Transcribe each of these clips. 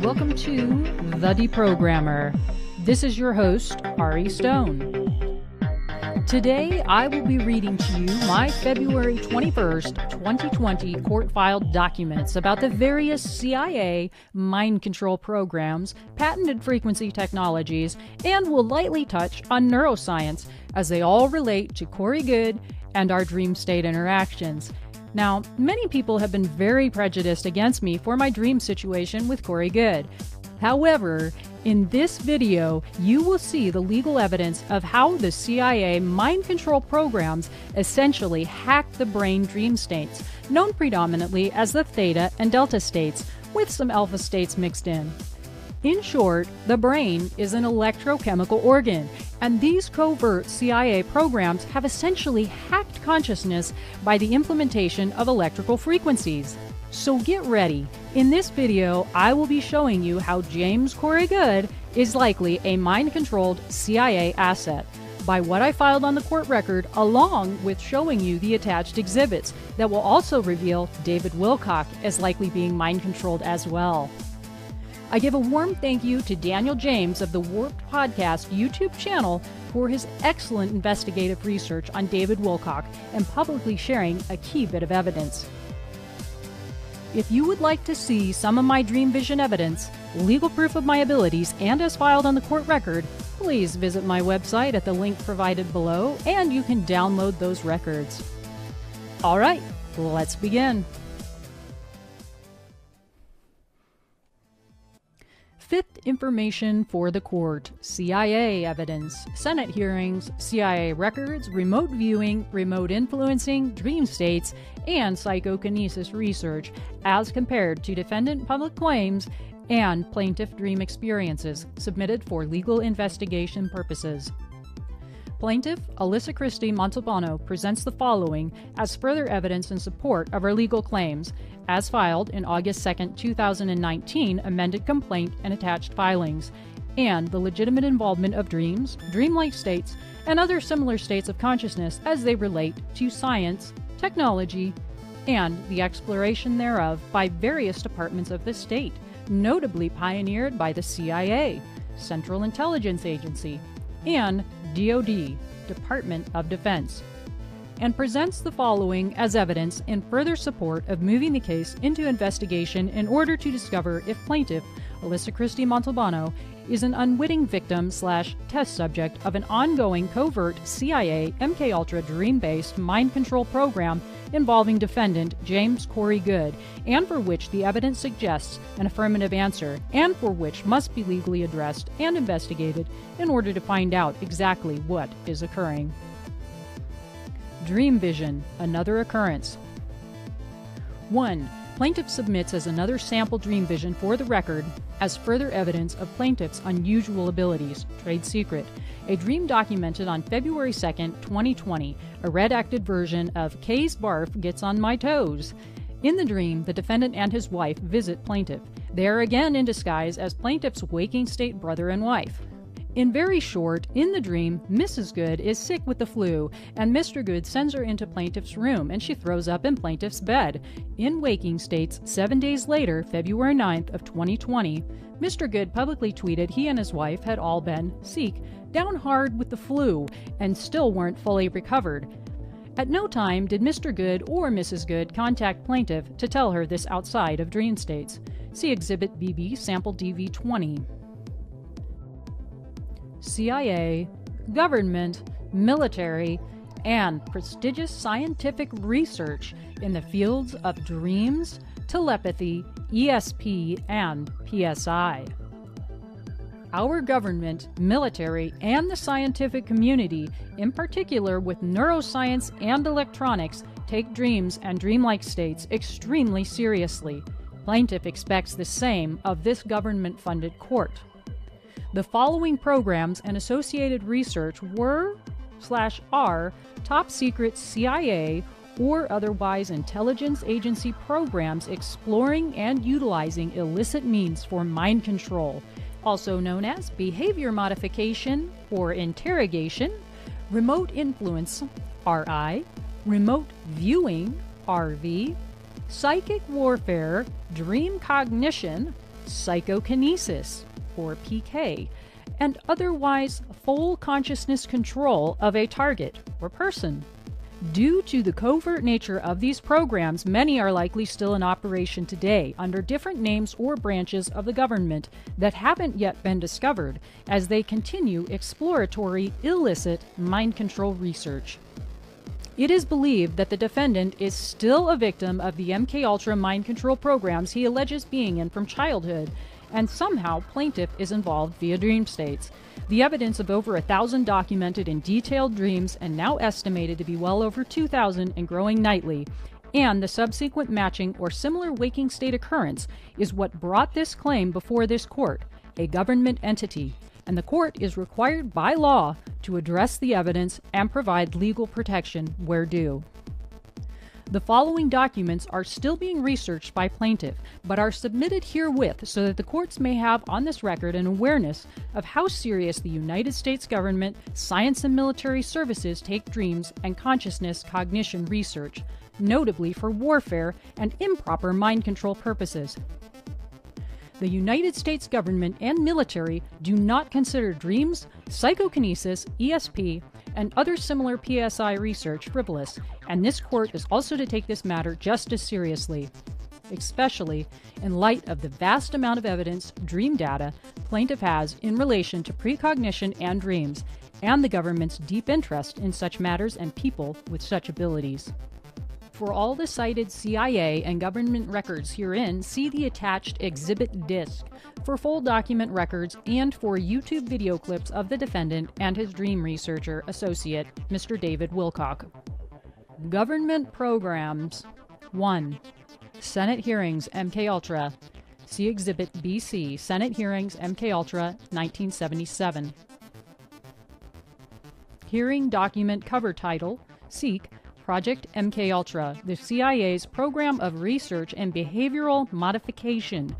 Welcome to The Deprogrammer. This is your host, Ari Stone. Today, I will be reading to you my February 21st, 2020 court-filed documents about the various CIA mind control programs, patented frequency technologies, and will lightly touch on neuroscience as they all relate to Corey Goode and our dream state interactions. Now, many people have been very prejudiced against me for my dream situation with Corey Goode. However, in this video, you will see the legal evidence of how the CIA mind control programs essentially hack the brain dream states, known predominantly as the theta and delta states, with some alpha states mixed in. In short, the brain is an electrochemical organ, and these covert CIA programs have essentially hacked consciousness by the implementation of electrical frequencies. So get ready. In this video, I will be showing you how James Corey Goode is likely a mind-controlled CIA asset, by what I filed on the court record, along with showing you the attached exhibits that will also reveal David Wilcock as likely being mind-controlled as well. I give a warm thank you to Daniel James of the Warped Podcast YouTube channel for his excellent investigative research on David Wilcock and publicly sharing a key bit of evidence. If you would like to see some of my dream vision evidence, legal proof of my abilities, and as filed on the court record, please visit my website at the link provided below, and you can download those records. All right, let's begin. Fifth information for the court: CIA evidence, Senate hearings, CIA records, remote viewing, remote influencing, dream states, and psychokinesis research as compared to defendant public claims and plaintiff dream experiences submitted for legal investigation purposes. Plaintiff Alyssa Christie Montalbano presents the following as further evidence in support of her legal claims, as filed in August 2, 2019 amended complaint and attached filings, and the legitimate involvement of dreams, dreamlike states, and other similar states of consciousness as they relate to science, technology, and the exploration thereof by various departments of the state, notably pioneered by the CIA, Central Intelligence Agency, and DoD, Department of Defense, and presents the following as evidence in further support of moving the case into investigation in order to discover if plaintiff Alyssa Christie Montalbano is an unwitting victim/test subject of an ongoing covert CIA MKUltra dream-based mind control program involving defendant James Corey Goode, and for which the evidence suggests an affirmative answer, and for which must be legally addressed and investigated in order to find out exactly what is occurring. Dream vision, another occurrence. 1. Plaintiff submits as another sample dream vision for the record as further evidence of plaintiff's unusual abilities, trade secret, a dream documented on February 2, 2020, a redacted version of Kay's Barf Gets on My Toes. In the dream, the defendant and his wife visit plaintiff. They are again in disguise as plaintiff's waking state brother and wife. In very short, in the dream, Mrs. Goode is sick with the flu, and Mr. Goode sends her into plaintiff's room, and she throws up in plaintiff's bed. In waking states, 7 days later, February 9th of 2020, Mr. Goode publicly tweeted he and his wife had all been, down hard with the flu, and still weren't fully recovered. At no time did Mr. Goode or Mrs. Goode contact plaintiff to tell her this outside of dream states. See Exhibit BB, Sample DV20. CIA, government, military, and prestigious scientific research in the fields of dreams, telepathy, ESP, and PSI. Our government, military, and the scientific community, in particular with neuroscience and electronics, take dreams and dreamlike states extremely seriously. Plaintiff expects the same of this government-funded court. The following programs and associated research were/are top secret CIA or otherwise intelligence agency programs exploring and utilizing illicit means for mind control, also known as behavior modification or interrogation, remote influence, RI, remote viewing, RV, psychic warfare, dream cognition, psychokinesis, or PK, and otherwise full consciousness control of a target or person. Due to the covert nature of these programs, many are likely still in operation today under different names or branches of the government that haven't yet been discovered as they continue exploratory, illicit mind control research. It is believed that the defendant is still a victim of the MKUltra mind control programs he alleges being in from childhood, and somehow plaintiff is involved via dream states. The evidence of over 1,000 documented in detailed dreams and now estimated to be well over 2,000 and growing nightly, and the subsequent matching or similar waking state occurrence is what brought this claim before this court, a government entity, and the court is required by law to address the evidence and provide legal protection where due. The following documents are still being researched by plaintiff, but are submitted herewith so that the courts may have on this record an awareness of how serious the United States government, science and military services take dreams and consciousness cognition research, notably for warfare and improper mind control purposes. The United States government and military do not consider dreams, psychokinesis, ESP, and other similar PSI research frivolous, and this court is also to take this matter just as seriously, especially in light of the vast amount of evidence, dream data, plaintiff has in relation to precognition and dreams, and the government's deep interest in such matters and people with such abilities. For all the cited CIA and government records herein, see the attached exhibit disc for full document records and for YouTube video clips of the defendant and his dream researcher associate, Mr. David Wilcock. Government programs. 1. Senate hearings MKUltra. See Exhibit BC, Senate hearings MKUltra, 1977. Hearing document cover title, Seek, Project MKUltra, the CIA's Program of Research and Behavioral Modification,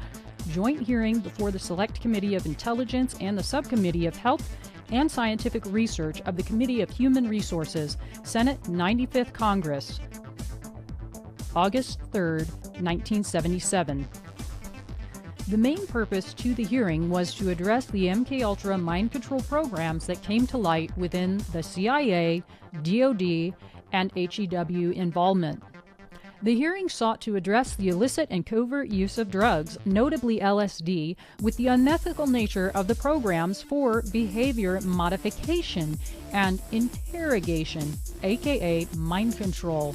joint hearing before the Select Committee of Intelligence and the Subcommittee of Health and Scientific Research of the Committee of Human Resources, Senate 95th Congress, August 3, 1977. The main purpose to the hearing was to address the MKUltra mind control programs that came to light within the CIA, DoD, and HEW involvement. The hearing sought to address the illicit and covert use of drugs, notably LSD, with the unethical nature of the programs for behavior modification and interrogation, aka mind control.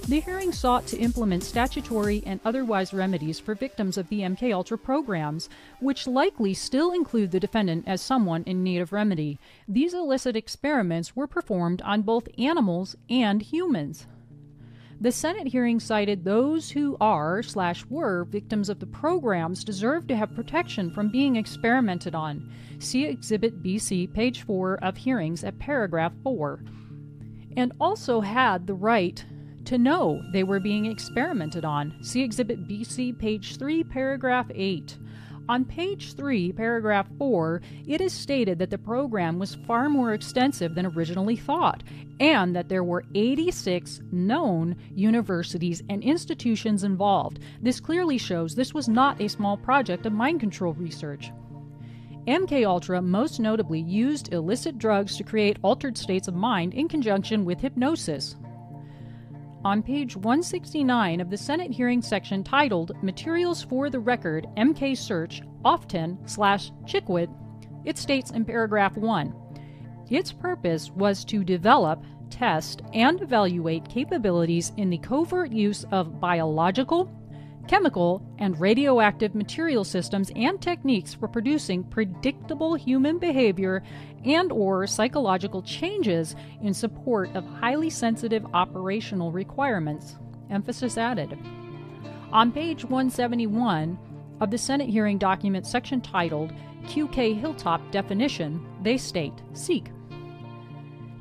The hearing sought to implement statutory and otherwise remedies for victims of the MKUltra programs, which likely still include the defendant as someone in need of remedy. These illicit experiments were performed on both animals and humans. The Senate hearing cited those who are/were victims of the programs deserve to have protection from being experimented on. See Exhibit BC, page 4 of hearings at paragraph 4. And also had the right to know they were being experimented on. See Exhibit BC, page 3, paragraph 8. On page 3, paragraph 4, it is stated that the program was far more extensive than originally thought, and that there were 86 known universities and institutions involved. This clearly shows this was not a small project of mind control research. MKUltra most notably used illicit drugs to create altered states of mind in conjunction with hypnosis. On page 169 of the Senate hearing section titled Materials for the Record MK Search Often/Chickwit, it states in paragraph 1, its purpose was to develop, test, and evaluate capabilities in the covert use of biological, chemical, and radioactive material systems and techniques for producing predictable human behavior and/or psychological changes in support of highly sensitive operational requirements. Emphasis added. On page 171 of the Senate hearing document section titled QK Hilltop Definition, they state, Seek.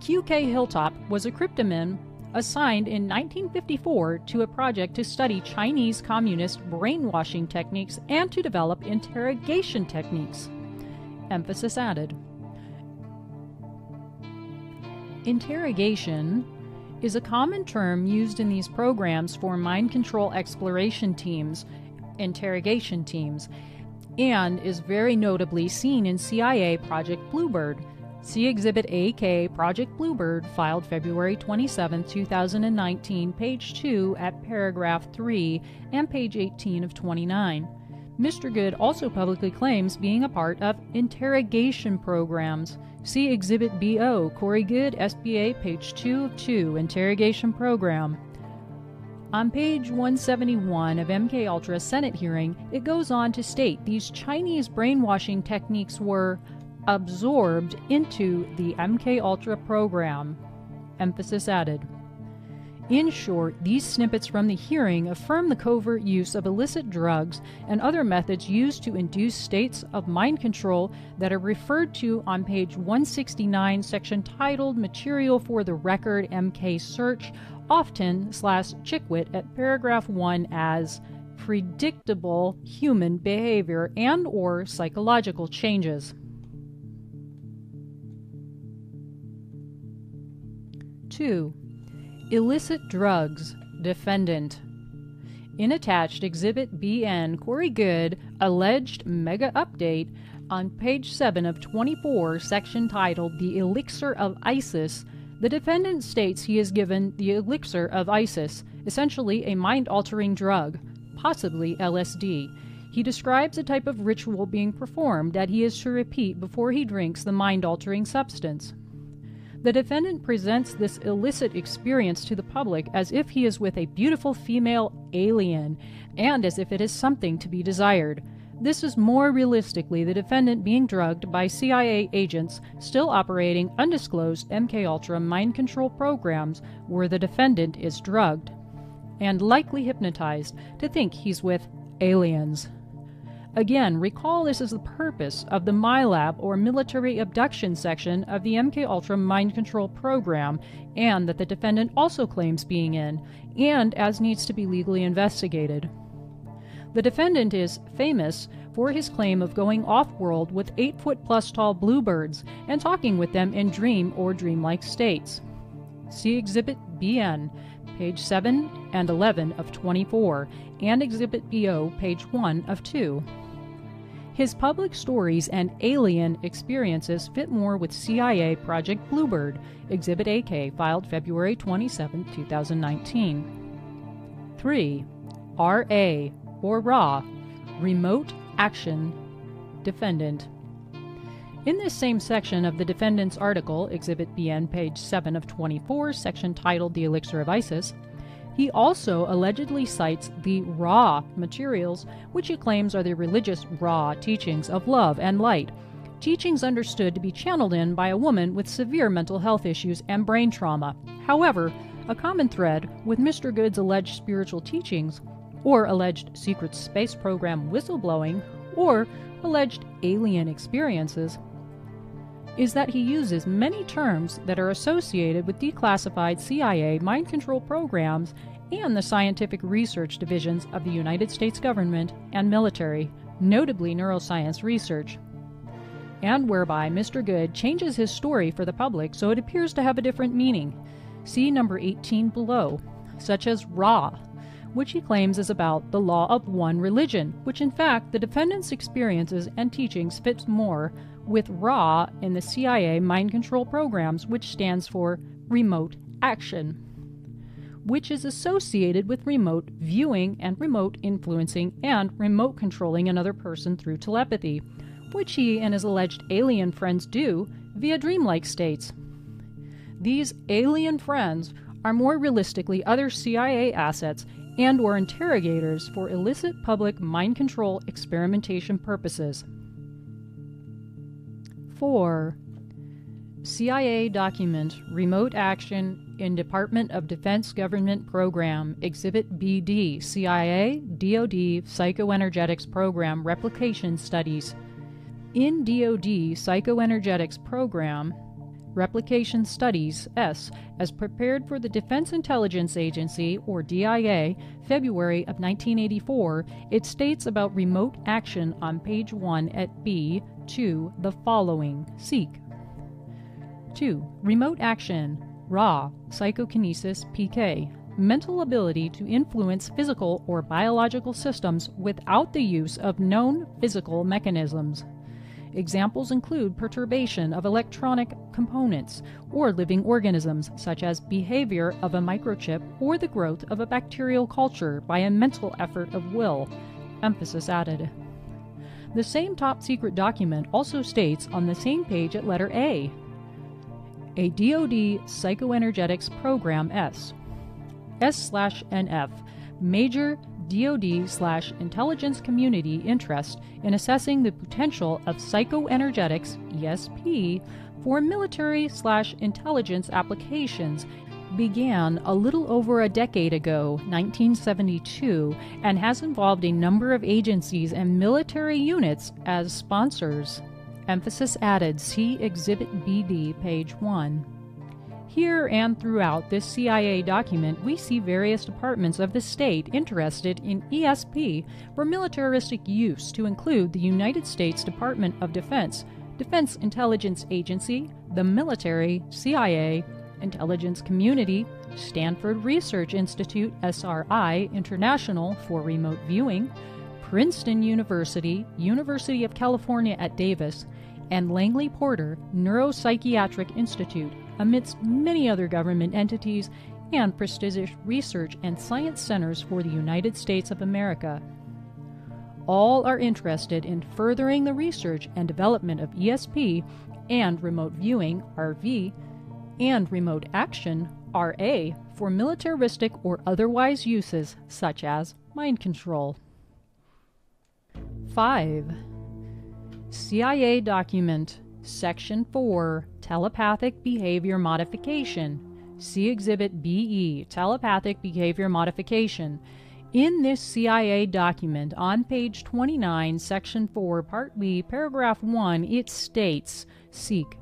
QK Hilltop was a cryptonym assigned in 1954 to a project to study Chinese communist brainwashing techniques and to develop interrogation techniques. Emphasis added. Interrogation is a common term used in these programs for mind control exploration teams, interrogation teams. and is very notably seen in CIA Project Bluebird. See Exhibit AK Project Bluebird, filed February 27, 2019, page 2 at paragraph 3 and page 18 of 29. Mr. Good also publicly claims being a part of interrogation programs. See Exhibit BO, Corey Good, SBA, page 2 of 2, Interrogation Program. On page 171 of MKUltra's Senate hearing, it goes on to state these Chinese brainwashing techniques were absorbed into the MKUltra program. Emphasis added. In short, these snippets from the hearing affirm the covert use of illicit drugs and other methods used to induce states of mind control that are referred to on page 169, section titled Material for the Record MK Search, often/Chickwit at paragraph 1 as predictable human behavior and or psychological changes. 2. Illicit drugs. Defendant. In attached Exhibit BN, Corey Good, alleged mega update, on page 7 of 24, section titled The Elixir of ISIS, the defendant states he is given the elixir of ISIS, essentially a mind-altering drug, possibly LSD. He describes a type of ritual being performed that he is to repeat before he drinks the mind-altering substance. The defendant presents this illicit experience to the public as if he is with a beautiful female alien, and as if it is something to be desired. This is more realistically the defendant being drugged by CIA agents still operating undisclosed MKUltra mind control programs where the defendant is drugged, and likely hypnotized to think he's with aliens. Again, recall this is the purpose of the Milab or military abduction section of the MKUltra mind control program, and that the defendant also claims being in, and as needs to be legally investigated. The defendant is famous for his claim of going off-world with 8-foot-plus tall bluebirds and talking with them in dream or dreamlike states. See Exhibit BN, page 7 and 11 of 24, and Exhibit BO, page 1 of 2. His public stories and alien experiences fit more with CIA Project Bluebird, Exhibit AK, filed February 27, 2019. 3. RA, or RAW, Remote Action Defendant. In this same section of the defendant's article, Exhibit BN, page 7 of 24, section titled The Elixir of ISIS, he also allegedly cites the raw materials, which he claims are the religious raw teachings of love and light, teachings understood to be channeled in by a woman with severe mental health issues and brain trauma. However, a common thread with Mr. Good's alleged spiritual teachings, or alleged secret space program whistleblowing, or alleged alien experiences, is that he uses many terms that are associated with declassified CIA mind control programs and the scientific research divisions of the United States government and military, notably neuroscience research, and whereby Mr. Good changes his story for the public so it appears to have a different meaning. See number 18 below, such as Ra, which he claims is about the law of one religion, which in fact the defendant's experiences and teachings fits more with RA in the CIA mind control programs, which stands for remote action, which is associated with remote viewing and remote influencing and remote controlling another person through telepathy, which he and his alleged alien friends do via dreamlike states. These alien friends are more realistically other CIA assets and or interrogators for illicit public mind control experimentation purposes. 4. CIA document Remote Action in Department of Defense Government Program, Exhibit BD, CIA DoD Psychoenergetics Program Replication Studies. In DoD Psychoenergetics Program Replication Studies S, as prepared for the Defense Intelligence Agency, or DIA, February of 1984, it states about remote action on page 1 at B2 the following. Seek. 2. Remote action. RA. Psychokinesis PK. mental ability to influence physical or biological systems without the use of known physical mechanisms. Examples include perturbation of electronic components or living organisms, such as behavior of a microchip or the growth of a bacterial culture by a mental effort of will. Emphasis added. The same top-secret document also states on the same page at letter A DoD Psychoenergetics Program S/NF, major DoD/intelligence community interest in assessing the potential of psychoenergetics, ESP, for military/intelligence applications began a little over a decade ago, 1972, and has involved a number of agencies and military units as sponsors. Emphasis added. See Exhibit BD, page 1. Here and throughout this CIA document, we see various departments of the state interested in ESP for militaristic use, to include the United States Department of Defense, Defense Intelligence Agency, the military, CIA, Intelligence Community, Stanford Research Institute, SRI International for remote viewing, Princeton University, University of California at Davis, and Langley Porter Neuropsychiatric Institute, amidst many other government entities and prestigious research and science centers for the United States of America. All are interested in furthering the research and development of ESP and remote viewing, RV, and remote action, RA, for militaristic or otherwise uses such as mind control. 5. CIA document, Section 4, Telepathic Behavior Modification. See Exhibit BE, Telepathic Behavior Modification. In this CIA document, on page 29, Section 4, Part B, Paragraph 1, it states, Seek.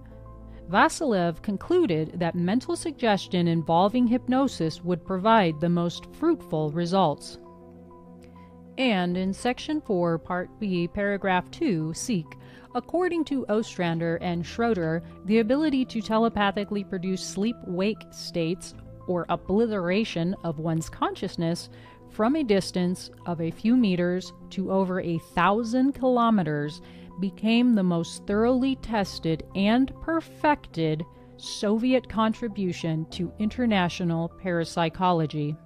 Vasilev concluded that mental suggestion involving hypnosis would provide the most fruitful results. And in Section 4, Part B, Paragraph 2, Seek. According to Ostrander and Schroeder, the ability to telepathically produce sleep-wake states or obliteration of one's consciousness from a distance of a few meters to over 1,000 kilometers became the most thoroughly tested and perfected Soviet contribution to international parapsychology.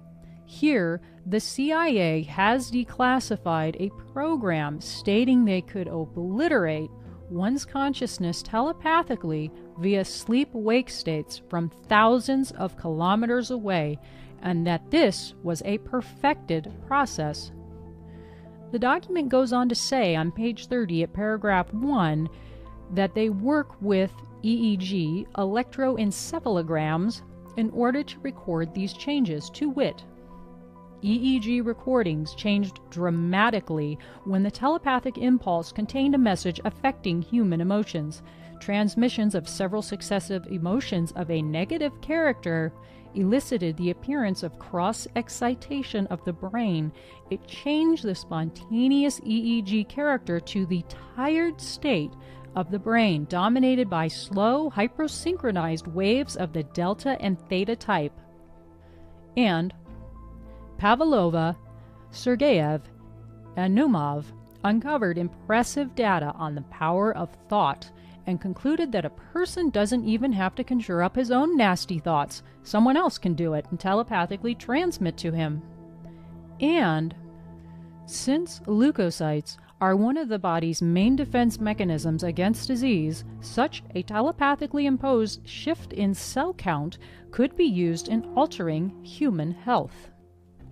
Here, the CIA has declassified a program stating they could obliterate one's consciousness telepathically via sleep-wake states from thousands of kilometers away, and that this was a perfected process. The document goes on to say on page 30 at paragraph 1 that they work with EEG, electroencephalograms, in order to record these changes, to wit, EEG recordings changed dramatically when the telepathic impulse contained a message affecting human emotions. Transmissions of several successive emotions of a negative character elicited the appearance of cross-excitation of the brain. It changed the spontaneous EEG character to the tired state of the brain, dominated by slow, hypersynchronized waves of the delta and theta type. And Pavlova, Sergeyev, and Naumov uncovered impressive data on the power of thought and concluded that a person doesn't even have to conjure up his own nasty thoughts. Someone else can do it and telepathically transmit to him. And since leukocytes are one of the body's main defense mechanisms against disease, such a telepathically imposed shift in cell count could be used in altering human health.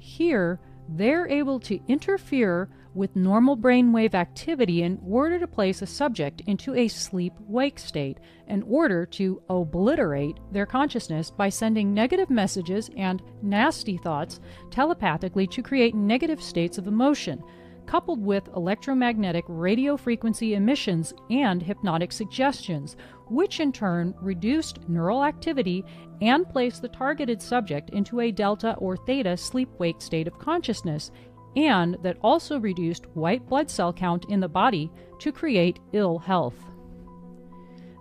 Here, they're able to interfere with normal brainwave activity in order to place a subject into a sleep-wake state, in order to obliterate their consciousness by sending negative messages and nasty thoughts telepathically to create negative states of emotion, coupled with electromagnetic radio frequency emissions and hypnotic suggestions, which in turn reduced neural activity and placed the targeted subject into a delta or theta sleep-wake state of consciousness, and that also reduced white blood cell count in the body to create ill health.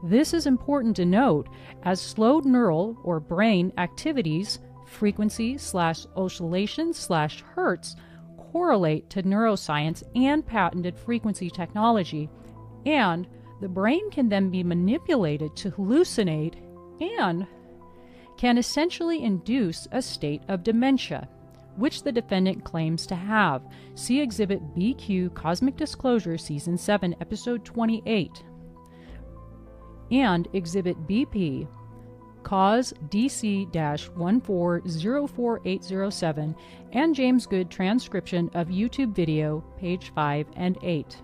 This is important to note, as slowed neural or brain activities frequency/oscillation/hertz correlate to neuroscience and patented frequency technology, and the brain can then be manipulated to hallucinate and can essentially induce a state of dementia, which the defendant claims to have. See Exhibit BQ Cosmic Disclosure, Season 7, Episode 28, and Exhibit BP Cause DC-1404807 and James Good transcription of YouTube video, page 5 and 8.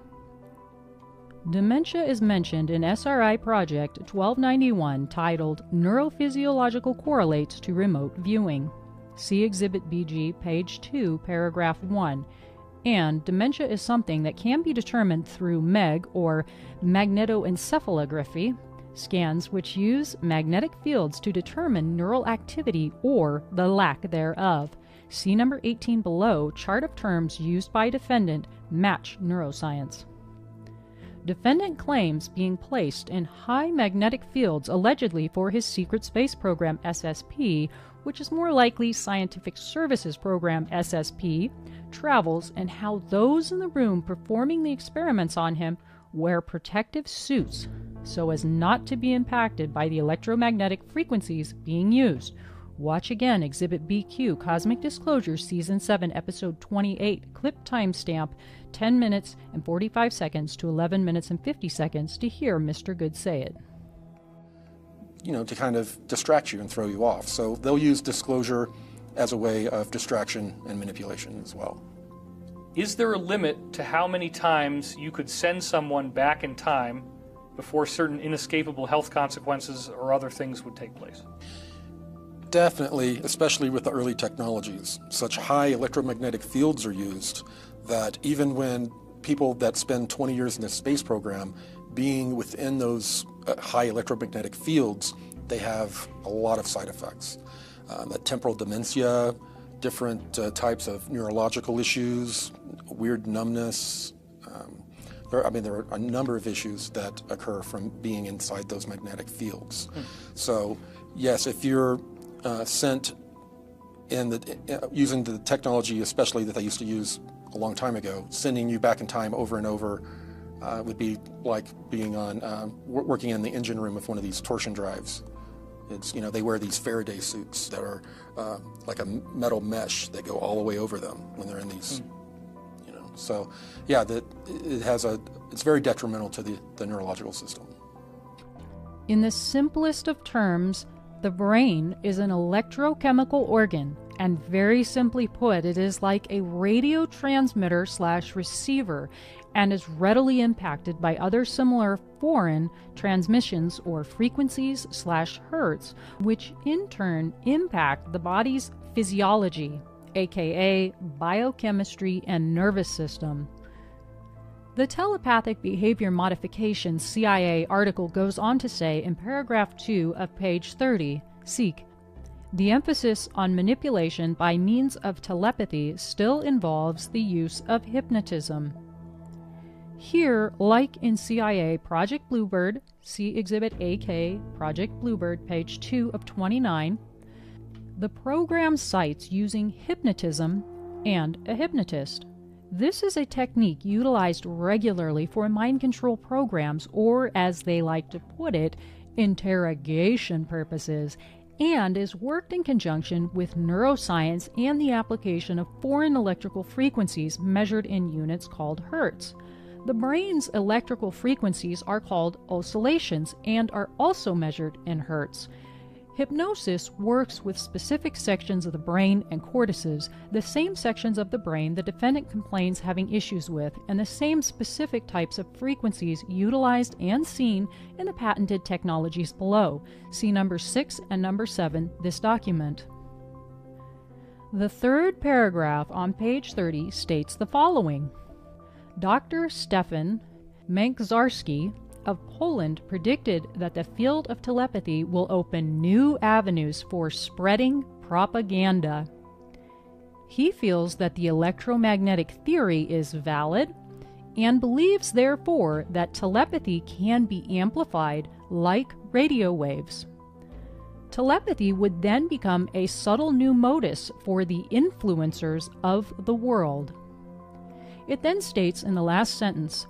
Dementia is mentioned in SRI Project 1291 titled Neurophysiological Correlates to Remote Viewing. See Exhibit BG, page 2, paragraph 1. And dementia is something that can be determined through MEG, or magnetoencephalography, scans which use magnetic fields to determine neural activity or the lack thereof. See number 18 below. Chart of terms used by defendant match neuroscience. Defendant claims being placed in high magnetic fields allegedly for his secret space program SSP, which is more likely Scientific Services Program SSP, travels, and how those in the room performing the experiments on him wear protective suits so as not to be impacted by the electromagnetic frequencies being used. Watch again Exhibit BQ Cosmic Disclosure Season 7 Episode 28, clip timestamp 10 minutes and 45 seconds to 11 minutes and 50 seconds to hear Mr. Good say it. To kind of distract you and throw you off. So they'll use disclosure as a way of distraction and manipulation as well. Is there a limit to how many times you could send someone back in time before certain inescapable health consequences or other things would take place? Definitely, especially with the early technologies. Such high electromagnetic fields are used that even when people that spend 20 years in the space program, being within those high electromagnetic fields, they have a lot of side effects. That temporal dementia, different types of neurological issues, weird numbness. There are a number of issues that occur from being inside those magnetic fields. So, yes, if you're sent using the technology, especially that they used to use a long time ago, sending you back in time over and over would be like being working in the engine room of one of these torsion drives. It's, they wear these Faraday suits that are like a metal mesh. They go all the way over them when they're in these, So, yeah, it's very detrimental to the neurological system. In the simplest of terms, the brain is an electrochemical organ, and very simply put, it is like a radio transmitter/receiver and is readily impacted by other similar foreign transmissions or frequencies/hertz, which in turn impact the body's physiology, aka biochemistry and nervous system. The Telepathic Behavior Modification CIA article goes on to say in paragraph 2 of page 30, seek, the emphasis on manipulation by means of telepathy still involves the use of hypnotism. Here, like in CIA Project Bluebird, see Exhibit AK, Project Bluebird, page 2 of 29, the program cites using hypnotism and a hypnotist. This is a technique utilized regularly for mind control programs, or as they like to put it, interrogation purposes, and is worked in conjunction with neuroscience and the application of foreign electrical frequencies measured in units called hertz. The brain's electrical frequencies are called oscillations and are also measured in hertz. Hypnosis works with specific sections of the brain and cortices, the same sections of the brain the defendant complains having issues with, and the same specific types of frequencies utilized and seen in the patented technologies below. See number 6 and number 7, this document. The third paragraph on page 30 states the following. Dr. Stefan Męczarski of Poland predicted that the field of telepathy will open new avenues for spreading propaganda. He feels that the electromagnetic theory is valid and believes, therefore, that telepathy can be amplified like radio waves. Telepathy would then become a subtle new modus for the influencers of the world. It then states in the last sentence,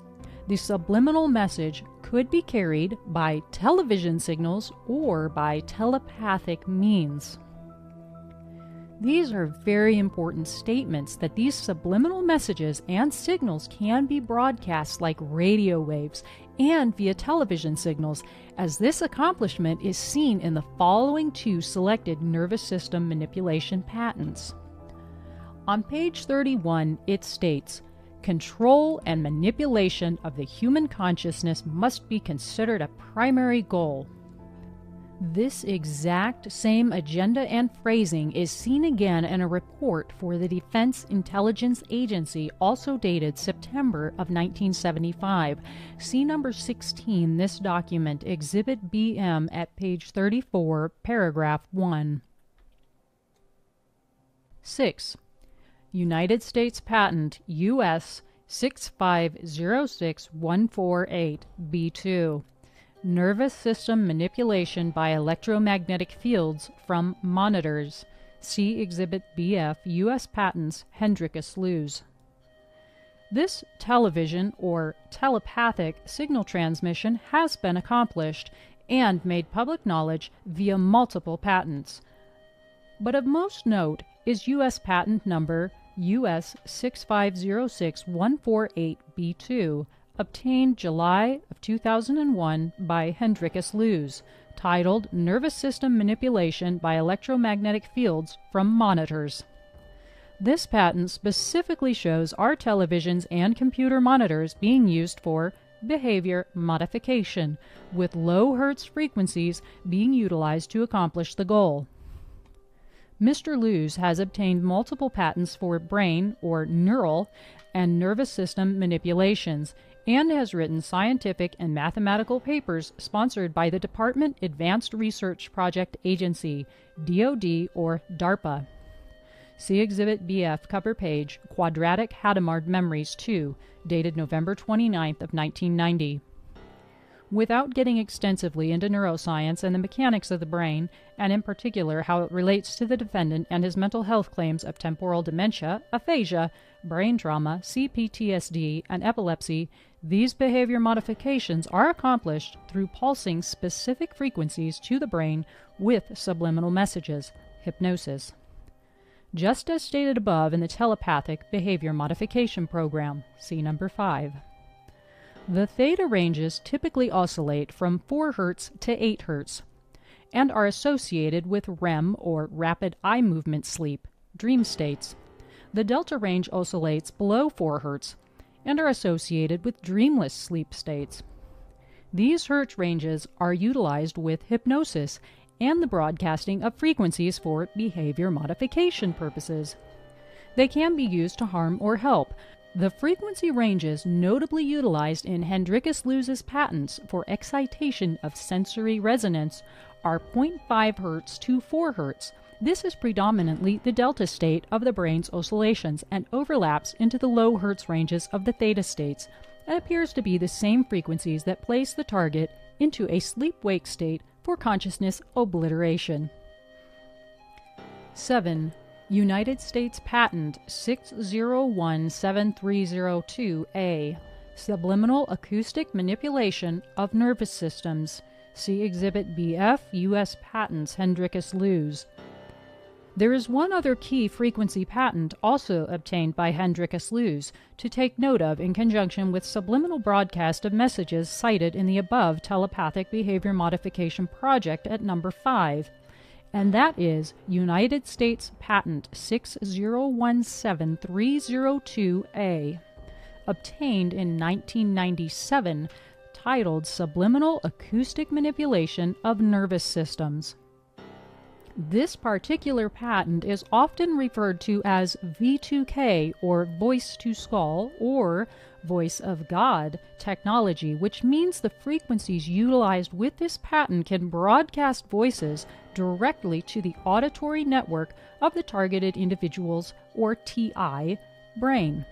the subliminal message could be carried by television signals or by telepathic means. These are very important statements that these subliminal messages and signals can be broadcast like radio waves and via television signals, as this accomplishment is seen in the following two selected nervous system manipulation patents. On page 31, it states, control and manipulation of the human consciousness must be considered a primary goal. This exact same agenda and phrasing is seen again in a report for the Defense Intelligence Agency, also dated September of 1975. See number 16, this document, Exhibit BM at page 34, paragraph 1. 6. United States Patent US 6506148 B2. Nervous system manipulation by electromagnetic fields from monitors. See Exhibit BF, U.S. Patents, Hendrikus Luz. This television or telepathic signal transmission has been accomplished and made public knowledge via multiple patents. But of most note is U.S. Patent number US 6506148 B2, obtained July of 2001 by Hendrikus Luz, titled Nervous System Manipulation by Electromagnetic Fields from Monitors. This patent specifically shows our televisions and computer monitors being used for behavior modification, with low Hertz frequencies being utilized to accomplish the goal. Mr. Luz has obtained multiple patents for brain or neural and nervous system manipulations, and has written scientific and mathematical papers sponsored by the Department Advanced Research Project Agency, DoD or DARPA. See Exhibit BF, cover page, Quadratic Hadamard Memories 2, dated November 29th of 1990. Without getting extensively into neuroscience and the mechanics of the brain, and in particular how it relates to the defendant and his mental health claims of temporal dementia, aphasia, brain trauma, CPTSD, and epilepsy, these behavior modifications are accomplished through pulsing specific frequencies to the brain with subliminal messages, hypnosis. Just as stated above in the telepathic behavior modification program, see number 5. The theta ranges typically oscillate from 4 Hz to 8 Hz and are associated with REM or rapid eye movement sleep, dream states. The delta range oscillates below 4 Hz and are associated with dreamless sleep states. These Hertz ranges are utilized with hypnosis and the broadcasting of frequencies for behavior modification purposes. They can be used to harm or help. The frequency ranges notably utilized in Hendrikus Luz's patents for excitation of sensory resonance are 0.5 Hz to 4 Hz. This is predominantly the delta state of the brain's oscillations and overlaps into the low Hertz ranges of the theta states, and appears to be the same frequencies that place the target into a sleep-wake state for consciousness obliteration. 7. United States Patent 6017302A, Subliminal Acoustic Manipulation of Nervous Systems. See Exhibit BF, U.S. Patents, Hendrikus Luz. There is one other key frequency patent also obtained by Hendrikus Luz to take note of in conjunction with subliminal broadcast of messages cited in the above telepathic behavior modification project at number 5, and that is United States Patent 6017302A, obtained in 1997, titled Subliminal Acoustic Manipulation of Nervous Systems. This particular patent is often referred to as V2K, or Voice to Skull, or Voice of God technology, which means the frequencies utilized with this patent can broadcast voices directly to the auditory network of the targeted individual's, or TI, brain,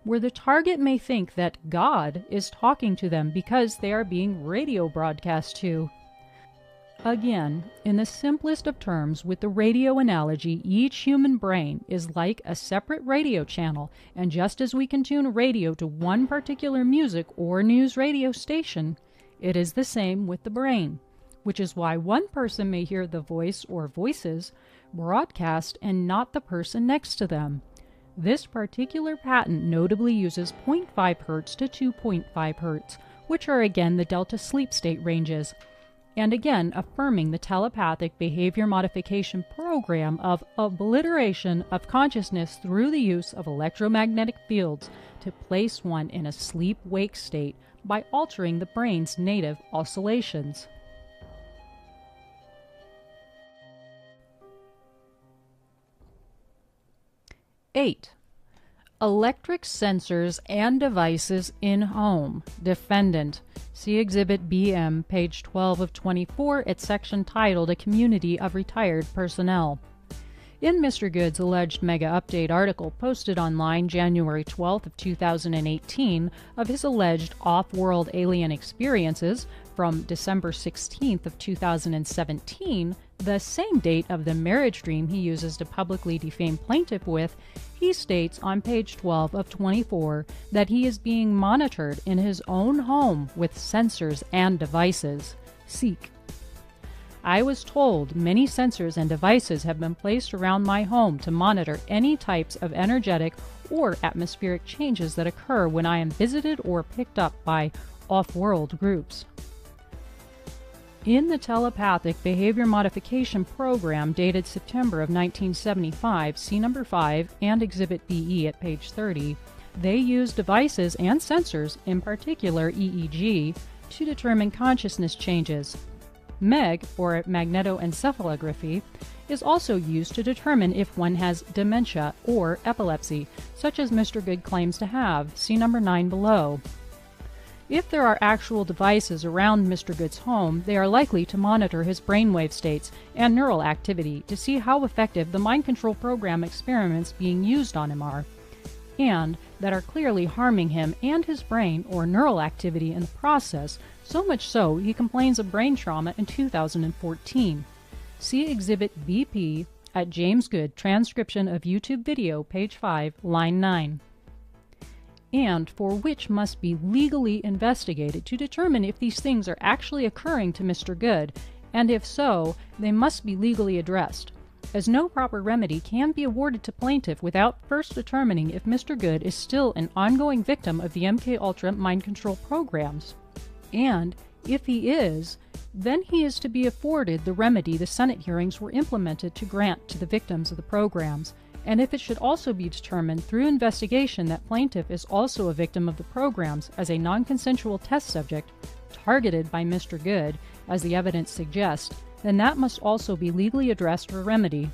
where the target may think that God is talking to them because they are being radio broadcast to. Again, in the simplest of terms, with the radio analogy, each human brain is like a separate radio channel, and just as we can tune a radio to one particular music or news radio station, it is the same with the brain, which is why one person may hear the voice or voices broadcast and not the person next to them. This particular patent notably uses 0.5 Hz to 2.5 Hz, which are again the delta sleep state ranges, and again affirming the telepathic behavior modification program of obliteration of consciousness through the use of electromagnetic fields to place one in a sleep-wake state by altering the brain's native oscillations. Eight. Electric sensors and devices in home. Defendant. See Exhibit BM, page 12 of 24, its section titled A Community of Retired Personnel. In Mr. Good's alleged Mega Update article posted online January 12th of 2018 of his alleged off-world alien experiences from December 16th of 2017, the same date of the marriage dream he uses to publicly defame plaintiff with, he states on page 12 of 24 that he is being monitored in his own home with sensors and devices. Seek. I was told many sensors and devices have been placed around my home to monitor any types of energetic or atmospheric changes that occur when I am visited or picked up by off-world groups. In the telepathic behavior modification program dated September of 1975, see number 5 and Exhibit BE at page 30, they use devices and sensors, in particular EEG, to determine consciousness changes. MEG, or magnetoencephalography, is also used to determine if one has dementia or epilepsy, such as Mr. Good claims to have. See number 9 below. If there are actual devices around Mr. Good's home, they are likely to monitor his brainwave states and neural activity to see how effective the mind control program experiments being used on him are, and that are clearly harming him and his brain or neural activity in the process, so much so he complains of brain trauma in 2014. See Exhibit BP at James Good, transcription of YouTube video, page 5, line 9. And for which must be legally investigated to determine if these things are actually occurring to Mr. Good, and if so, they must be legally addressed, as no proper remedy can be awarded to plaintiff without first determining if Mr. Good is still an ongoing victim of the MKUltra mind control programs. And if he is, then he is to be afforded the remedy the Senate hearings were implemented to grant to the victims of the programs. And if it should also be determined through investigation that plaintiff is also a victim of the programs as a non-consensual test subject targeted by Mr. Good, as the evidence suggests, then that must also be legally addressed for remedy.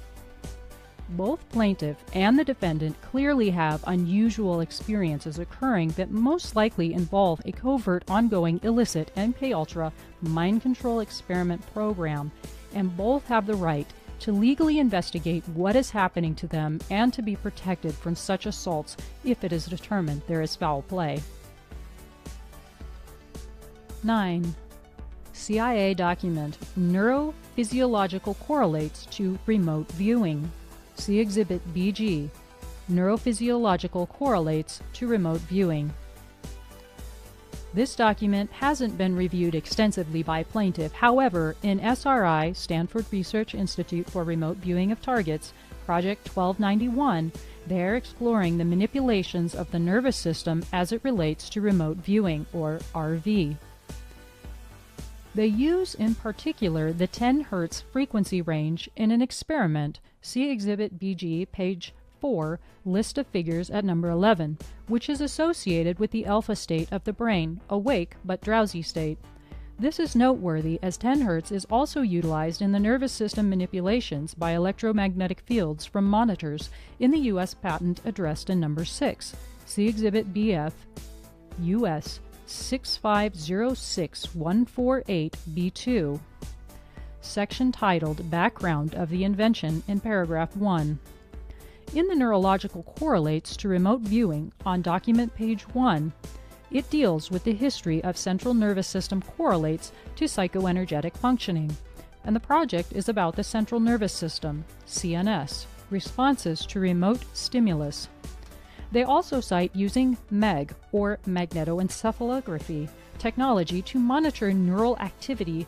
Both plaintiff and the defendant clearly have unusual experiences occurring that most likely involve a covert, ongoing, illicit MKUltra mind control experiment program, and both have the right to legally investigate what is happening to them and to be protected from such assaults if it is determined there is foul play. 9. CIA document. Neurophysiological correlates to remote viewing. See Exhibit BG. Neurophysiological correlates to remote viewing. This document hasn't been reviewed extensively by plaintiff. However, in SRI, Stanford Research Institute for Remote Viewing of Targets, Project 1291, they are exploring the manipulations of the nervous system as it relates to remote viewing, or RV. They use in particular the 10 Hz frequency range in an experiment. See Exhibit BG, page 4, list of figures at number 11, which is associated with the alpha state of the brain, awake but drowsy state. This is noteworthy as 10 Hz is also utilized in the nervous system manipulations by electromagnetic fields from monitors in the U.S. patent addressed in number 6. See Exhibit BF, U.S. 6506148B2. Section titled Background of the Invention in paragraph 1. In the neurological correlates to remote viewing on document page 1, it deals with the history of central nervous system correlates to psychoenergetic functioning. and the project is about the central nervous system, CNS, responses to remote stimulus. They also cite using MEG, or magnetoencephalography, technology to monitor neural activity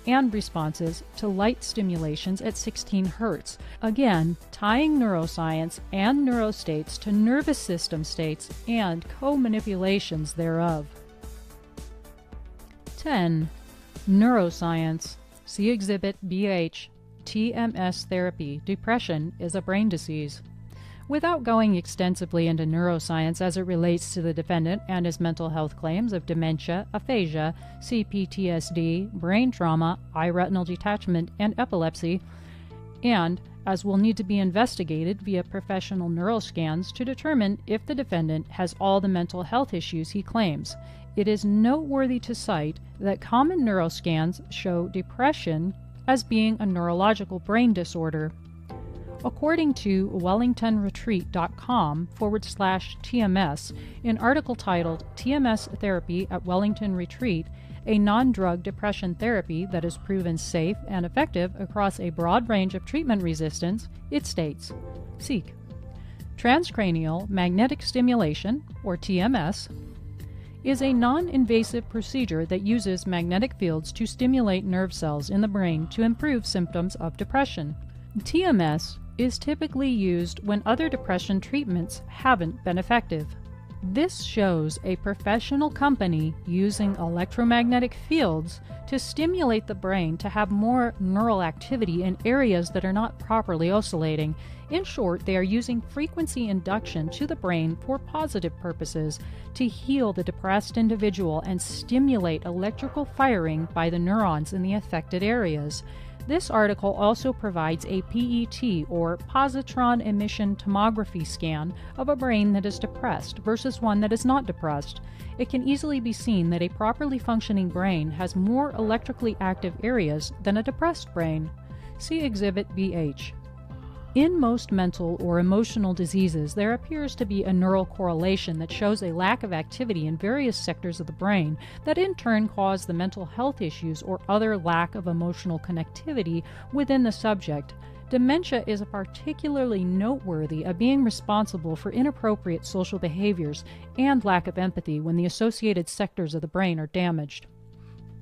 and responses to light stimulations at 16 Hz, again tying neuroscience and neurostates to nervous system states and co-manipulations thereof. 10. Neuroscience. See Exhibit BH. TMS therapy. Depression is a brain disease. Without going extensively into neuroscience as it relates to the defendant and his mental health claims of dementia, aphasia, CPTSD, brain trauma, eye retinal detachment, and epilepsy, and as will need to be investigated via professional neuroscans to determine if the defendant has all the mental health issues he claims, it is noteworthy to cite that common neuroscans show depression as being a neurological brain disorder. According to wellingtonretreat.com/TMS, an article titled TMS Therapy at Wellington Retreat, a non-drug depression therapy that is proven safe and effective across a broad range of treatment resistance, it states, Seek. Transcranial magnetic stimulation, or TMS, is a non-invasive procedure that uses magnetic fields to stimulate nerve cells in the brain to improve symptoms of depression. TMS is typically used when other depression treatments haven't been effective. This shows a professional company using electromagnetic fields to stimulate the brain to have more neural activity in areas that are not properly oscillating. In short, they are using frequency induction to the brain for positive purposes to heal the depressed individual and stimulate electrical firing by the neurons in the affected areas. This article also provides a PET, or positron emission tomography scan, of a brain that is depressed versus one that is not depressed. It can easily be seen that a properly functioning brain has more electrically active areas than a depressed brain. See Exhibit BH. In most mental or emotional diseases, there appears to be a neural correlation that shows a lack of activity in various sectors of the brain that in turn cause the mental health issues or other lack of emotional connectivity within the subject. Dementia is particularly noteworthy of being responsible for inappropriate social behaviors and lack of empathy when the associated sectors of the brain are damaged.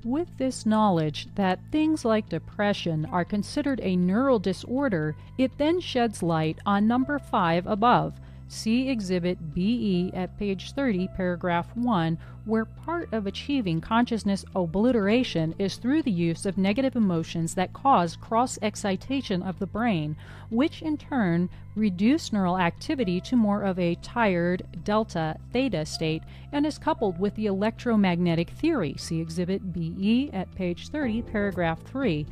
With this knowledge that things like depression are considered a neural disorder, it then sheds light on number 5 above. See Exhibit BE at page 30, paragraph 1, where part of achieving consciousness obliteration is through the use of negative emotions that cause cross-excitation of the brain, which in turn reduce neural activity to more of a tired delta-theta state and is coupled with the electromagnetic theory. See Exhibit BE at page 30, paragraph 3,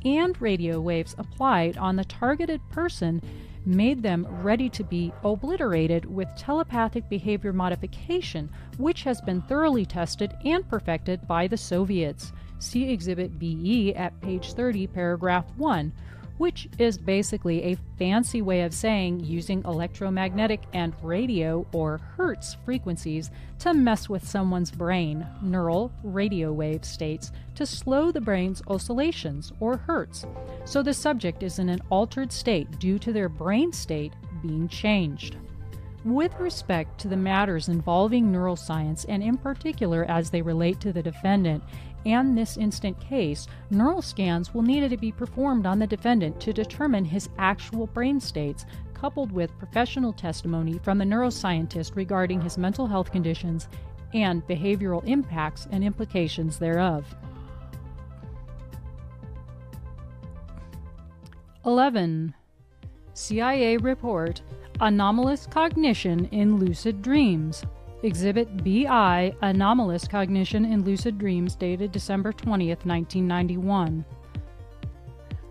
and radio waves applied on the targeted person made them ready to be obliterated with telepathic behavior modification, which has been thoroughly tested and perfected by the Soviets. See Exhibit BE at page 30, paragraph 1, which is basically a fancy way of saying using electromagnetic and radio or Hertz frequencies to mess with someone's brain, neural radio wave states, to slow the brain's oscillations, or Hertz, so the subject is in an altered state due to their brain state being changed. With respect to the matters involving neuroscience, and in particular as they relate to the defendant and this instant case, neural scans will need to be performed on the defendant to determine his actual brain states, coupled with professional testimony from the neuroscientist regarding his mental health conditions and behavioral impacts and implications thereof. 11. CIA report, Anomalous Cognition in Lucid Dreams. Exhibit BI, Anomalous Cognition in Lucid Dreams, dated December 20th, 1991.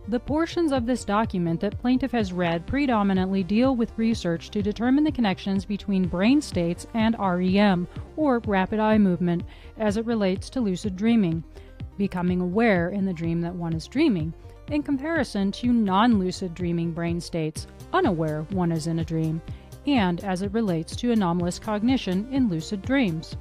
The portions of this document that plaintiff has read predominantly deal with research to determine the connections between brain states and REM, or rapid eye movement, as it relates to lucid dreaming, becoming aware in the dream that one is dreaming, in comparison to non-lucid dreaming brain states, unaware one is in a dream, and as it relates to anomalous cognition in lucid dreams.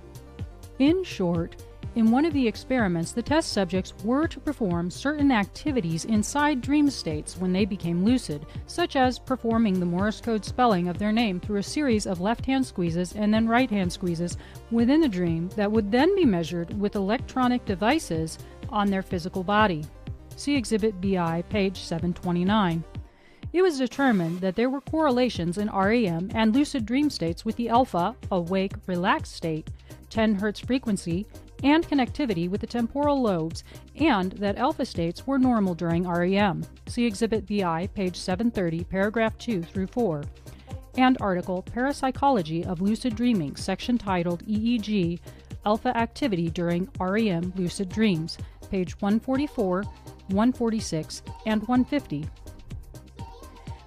In short, In one of the experiments, the test subjects were to perform certain activities inside dream states when they became lucid, such as performing the Morse code spelling of their name through a series of left-hand squeezes and then right-hand squeezes within the dream that would then be measured with electronic devices on their physical body. See Exhibit BI, page 729. It was determined that there were correlations in REM and lucid dream states with the alpha, awake, relaxed state, 10 Hz frequency, and connectivity with the temporal lobes, and that alpha states were normal during REM. See Exhibit BI, page 730, paragraph 2 through 4, and article Parapsychology of Lucid Dreaming, section titled EEG, Alpha Activity During REM Lucid Dreams, page 144, 146, and 150.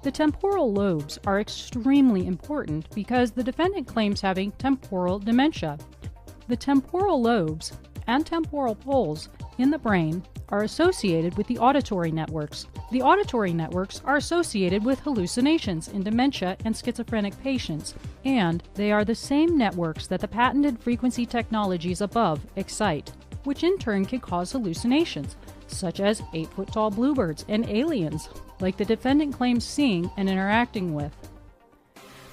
The temporal lobes are extremely important because the defendant claims having temporal dementia. The temporal lobes and temporal poles in the brain are associated with the auditory networks. The auditory networks are associated with hallucinations in dementia and schizophrenic patients, and they are the same networks that the patented frequency technologies above excite, which in turn can cause hallucinations, such as 8-foot-tall bluebirds and aliens, like the defendant claims seeing and interacting with.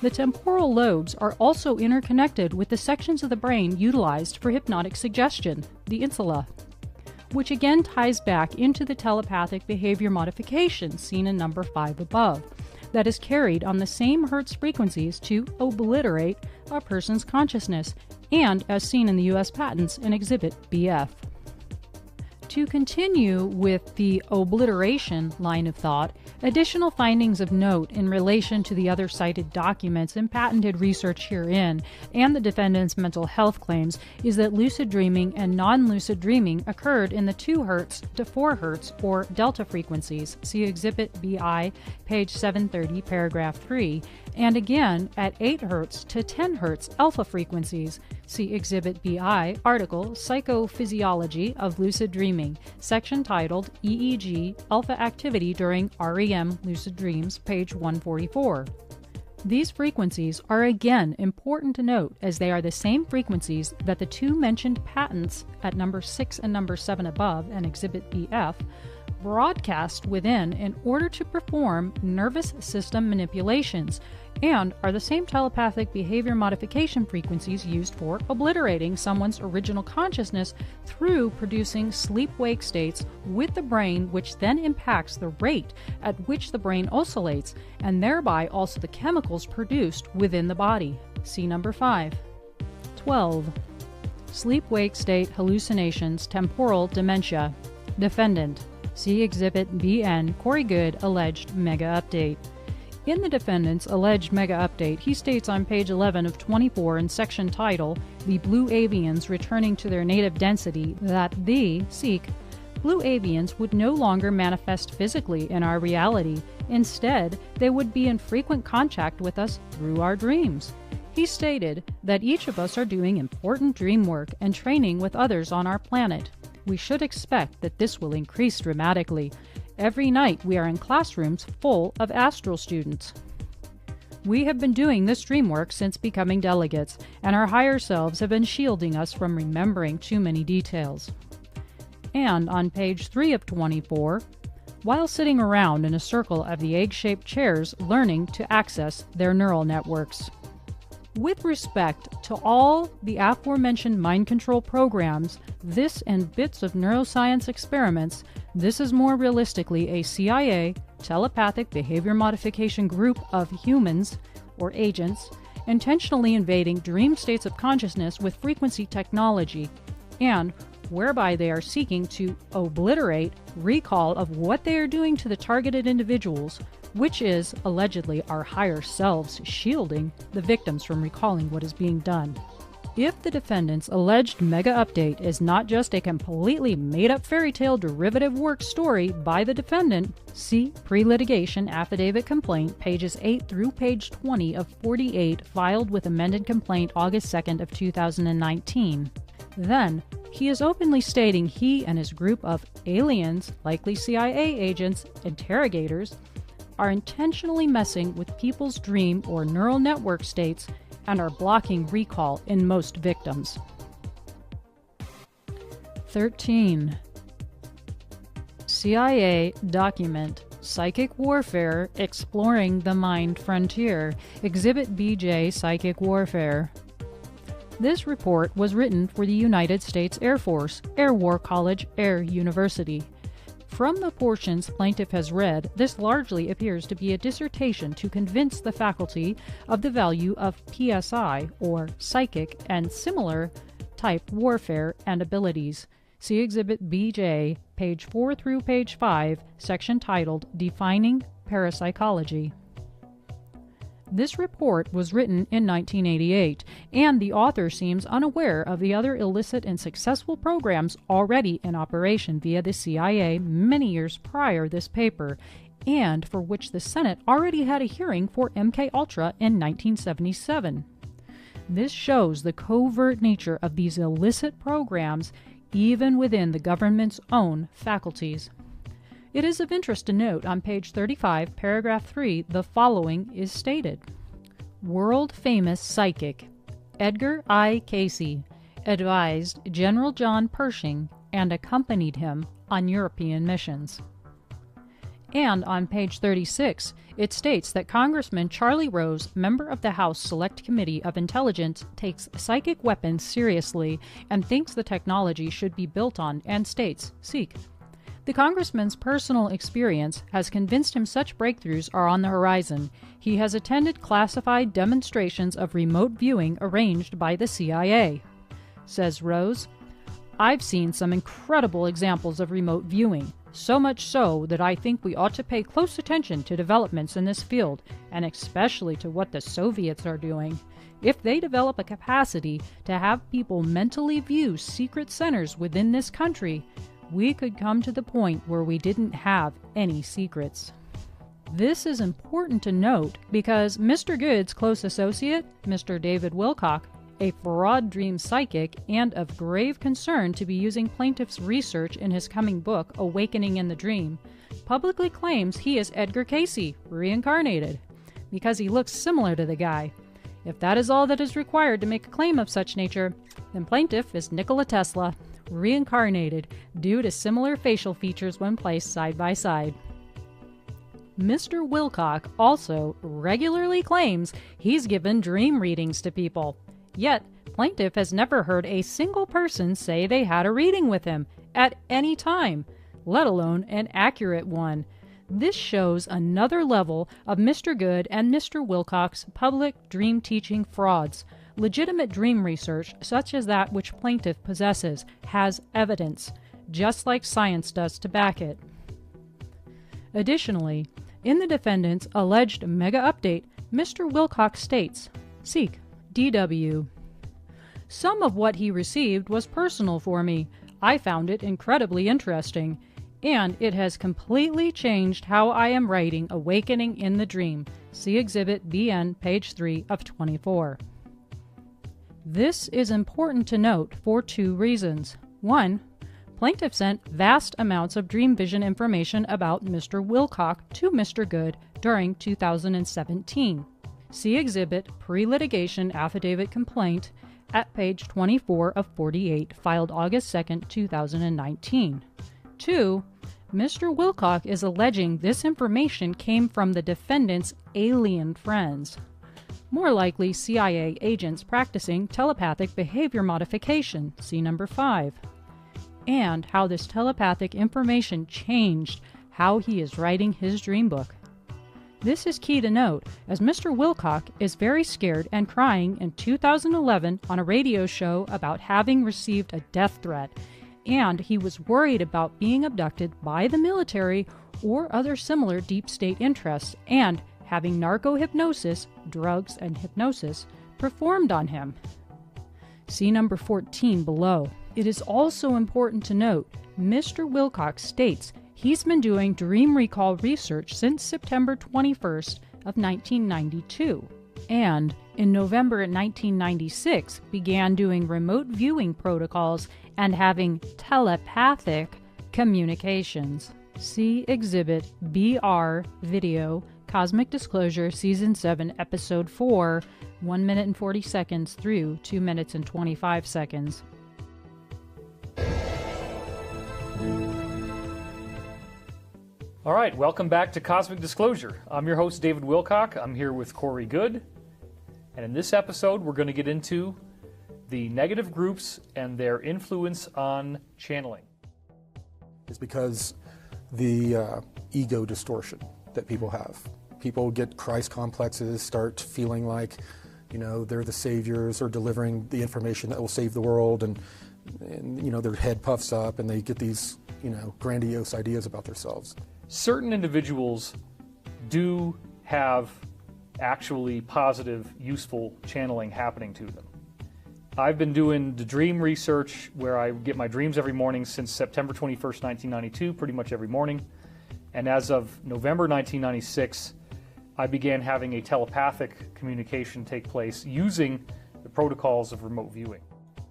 The temporal lobes are also interconnected with the sections of the brain utilized for hypnotic suggestion, the insula, which again ties back into the telepathic behavior modification seen in number 5 above, that is carried on the same Hertz frequencies to obliterate a person's consciousness, and as seen in the U.S. patents in Exhibit BF. To continue with the obliteration line of thought, additional findings of note in relation to the other cited documents and patented research herein and the defendant's mental health claims is that lucid dreaming and non-lucid dreaming occurred in the 2 Hz to 4 Hz or delta frequencies, see Exhibit BI, page 730, paragraph 3, and again at 8 Hz to 10 Hz alpha frequencies, see Exhibit BI, article Psychophysiology of Lucid Dreaming, section titled EEG Alpha Activity During REM Lucid Dreams, page 144. These frequencies are again important to note as they are the same frequencies that the 2 mentioned patents at number 6 and number 7 above and Exhibit BF broadcast within in order to perform nervous system manipulations, and are the same telepathic behavior modification frequencies used for obliterating someone's original consciousness through producing sleep-wake states with the brain, which then impacts the rate at which the brain oscillates, and thereby also the chemicals produced within the body. See number 5. 12. Sleep-wake state hallucinations, temporal dementia. Defendant. See Exhibit BN, Corey Good, alleged mega update. In the defendant's alleged mega update, he states on page 11 of 24 in section title, The Blue Avians Returning to Their Native Density, that the, seek, blue avians would no longer manifest physically in our reality. Instead, they would be in frequent contact with us through our dreams. He stated that each of us are doing important dream work and training with others on our planet. We should expect that this will increase dramatically. Every night we are in classrooms full of astral students. We have been doing this dream work since becoming delegates, and our higher selves have been shielding us from remembering too many details. And on page 3 of 24, while sitting around in a circle of the egg-shaped chairs learning to access their neural networks. With respect to all the aforementioned mind control programs, this and bits of neuroscience experiments, this is more realistically a CIA telepathic behavior modification group of humans or agents intentionally invading dream states of consciousness with frequency technology, and whereby they are seeking to obliterate recall of what they are doing to the targeted individuals, which is allegedly our higher selves shielding the victims from recalling what is being done. If the defendant's alleged mega update is not just a completely made-up fairy tale derivative work story by the defendant, see pre-litigation affidavit complaint pages 8 through page 20 of 48 filed with amended complaint August 2nd of 2019, then he is openly stating he and his group of aliens, likely CIA agents, interrogators, are intentionally messing with people's dream or neural network states and are blocking recall in most victims. 13. CIA document Psychic Warfare Exploring the Mind Frontier, Exhibit BJ Psychic Warfare. This report was written for the United States Air Force, Air War College Air University. From the portions plaintiff has read, this largely appears to be a dissertation to convince the faculty of the value of PSI, or psychic and similar type warfare and abilities. See Exhibit BJ, page 4 through page 5, section titled Defining Parapsychology. This report was written in 1988, and the author seems unaware of the other illicit and successful programs already in operation via the CIA many years prior this paper, and for which the Senate already had a hearing for MKUltra in 1977. This shows the covert nature of these illicit programs even within the government's own faculties. It is of interest to note on page 35, paragraph 3, the following is stated. World-famous psychic Edgar I. Casey advised General John Pershing and accompanied him on European missions. And on page 36, it states that Congressman Charlie Rose, member of the House Select Committee of Intelligence, takes psychic weapons seriously and thinks the technology should be built on, and states, seek. The congressman's personal experience has convinced him such breakthroughs are on the horizon. He has attended classified demonstrations of remote viewing arranged by the CIA. Says Rose, I've seen some incredible examples of remote viewing, so much so that I think we ought to pay close attention to developments in this field, and especially to what the Soviets are doing. If they develop a capacity to have people mentally view secret centers within this country, we could come to the point where we didn't have any secrets. This is important to note because Mr. Good's close associate, Mr. David Wilcock, a fraud dream psychic and of grave concern to be using plaintiff's research in his coming book, Awakening in the Dream, publicly claims he is Edgar Casey, reincarnated, because he looks similar to the guy. If that is all that is required to make a claim of such nature, then plaintiff is Nikola Tesla, reincarnated due to similar facial features when placed side by side. Mr. Wilcock also regularly claims he's given dream readings to people, yet plaintiff has never heard a single person say they had a reading with him at any time, let alone an accurate one. This shows another level of Mr. Good and Mr. Wilcock's public dream teaching frauds. Legitimate dream research, such as that which plaintiff possesses, has evidence, just like science does to back it. Additionally, in the defendant's alleged mega update, Mr. Wilcock states, seek, DW. Some of what he received was personal for me. I found it incredibly interesting, and it has completely changed how I am writing Awakening in the Dream. See Exhibit BN, page 3 of 24. This is important to note for two reasons. One, plaintiff sent vast amounts of dream vision information about Mr. Wilcock to Mr. Good during 2017. See Exhibit Pre-Litigation Affidavit Complaint at page 24 of 48, filed August 2, 2019. Two, Mr. Wilcock is alleging this information came from the defendant's alien friends, more likely CIA agents practicing telepathic behavior modification, see number 5, and how this telepathic information changed how he is writing his dream book. This is key to note, as Mr. Wilcock is very scared and crying in 2011 on a radio show about having received a death threat, and he was worried about being abducted by the military or other similar deep state interests, and having narco-hypnosis, drugs and hypnosis, performed on him. See number 14 below. It is also important to note, Mr. Wilcock states he's been doing dream recall research since September 21st of 1992, and in November 1996 began doing remote viewing protocols and having telepathic communications. See Exhibit BR Video Cosmic Disclosure Season 7 Episode 4, 1 minute and 40 seconds through 2 minutes and 25 seconds. All right, welcome back to Cosmic Disclosure. I'm your host, David Wilcock. I'm here with Corey Good. And in this episode, we're going to get into the negative groups and their influence on channeling. It's because the ego distortion that people have. People get Christ complexes, start feeling like, they're the saviors or delivering the information that will save the world, and their head puffs up and they get these, grandiose ideas about themselves. Certain individuals do have actually positive, useful channeling happening to them. I've been doing the dream research where I get my dreams every morning since September 21st, 1992, pretty much every morning. And as of November 1996, I began having a telepathic communication take place using the protocols of remote viewing.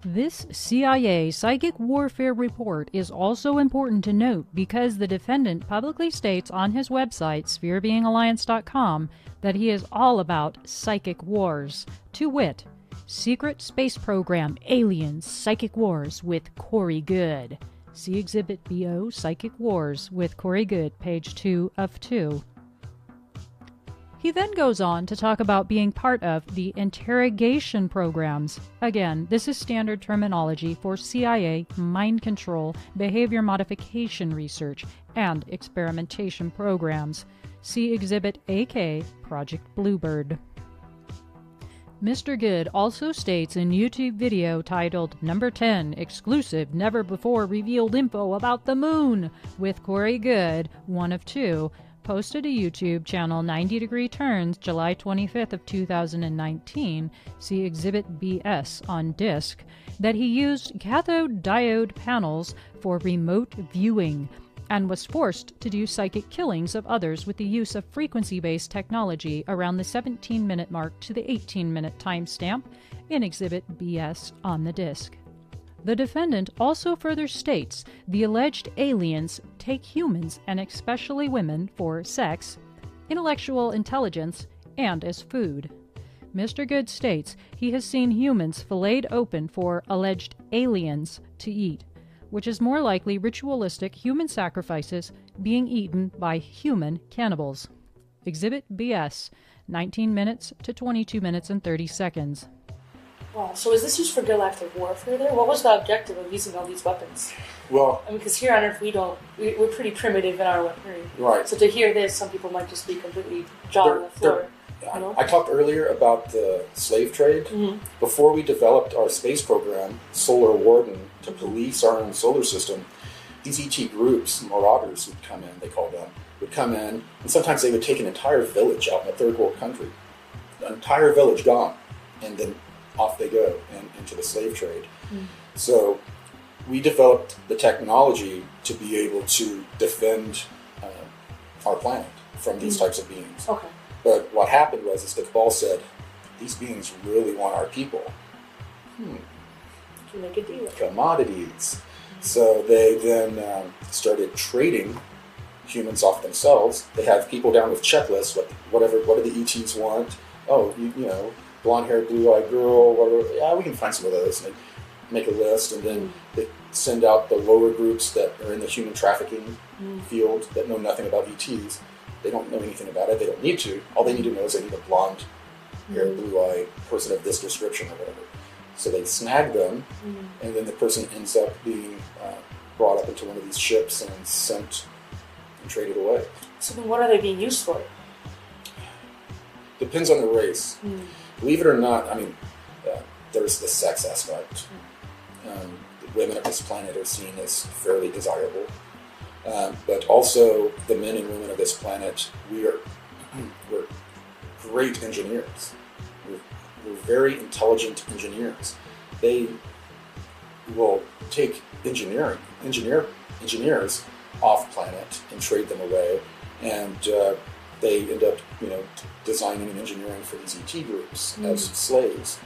This CIA psychic warfare report is also important to note because the defendant publicly states on his website, spherebeingalliance.com, that he is all about psychic wars, to wit, Secret Space Program Aliens Psychic Wars with Corey Good. See Exhibit BO Psychic Wars with Corey Good, page 2 of 2. He then goes on to talk about being part of the interrogation programs. Again, this is standard terminology for CIA mind control, behavior modification research, and experimentation programs. See Exhibit AK, Project Bluebird. Mr. Good also states in YouTube video titled Number 10, Exclusive Never Before Revealed Info About the Moon with Corey Good, 1 of 2, posted to YouTube channel 90 Degree Turns, July 25th of 2019, see Exhibit BS on disc, that he used cathode diode panels for remote viewing and was forced to do psychic killings of others with the use of frequency-based technology around the 17-minute mark to the 18-minute timestamp in Exhibit BS on the disc. The defendant also further states the alleged aliens take humans, and especially women, for sex, intellectual intelligence, and as food. Mr. Good states he has seen humans filleted open for alleged aliens to eat, which is more likely ritualistic human sacrifices being eaten by human cannibals. Exhibit BS, 19 minutes to 22 minutes and 30 seconds. Wow, so is this used for galactic warfare there? What was the objective of using all these weapons? Well, because here on Earth we're pretty primitive in our weaponry. Right. So to hear this, some people might just be completely jaw on the floor. I talked earlier about the slave trade. Mm-hmm. Before we developed our space program, Solar Warden, to police our own solar system, these ET groups, marauders would come in, they called them, would come in, and sometimes they would take an entire village out in a third world country. An entire village gone, and then off they go and into the slave trade. Mm. So we developed the technology to be able to defend our planet from these types of beings. Okay. But what happened was the cabal said, these beings really want our people. To make a deal. Commodities. So they then started trading humans off themselves. They have people down with checklists, what do the ETs want? Oh, blonde-haired, blue-eyed girl, whatever. Yeah, we can find some of those. And they make a list, and then they send out the lower groups that are in the human trafficking field that know nothing about ETs. They don't know anything about it. They don't need to. All they need to know is they need a blonde-haired, blue-eyed person of this description or whatever. So they snag them, and then the person ends up being brought up into one of these ships and sent and traded away. So then what are they being used for? Depends on the race. Believe it or not, there's the sex aspect. The women of this planet are seen as fairly desirable. But also, the men and women of this planet, we're great engineers. We're very intelligent engineers. They will take engineers off planet and trade them away, and they end up, designing and engineering for these ET groups as slaves.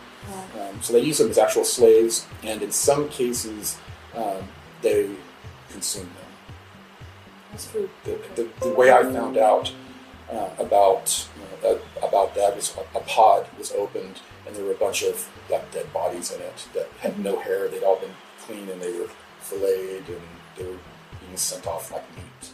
So they use them as actual slaves, and in some cases, they consume them. That's food. The way I found out about that was a pod was opened, and there were a bunch of dead bodies in it that had no hair. They'd all been cleaned, and they were filleted, and they were being sent off like meat.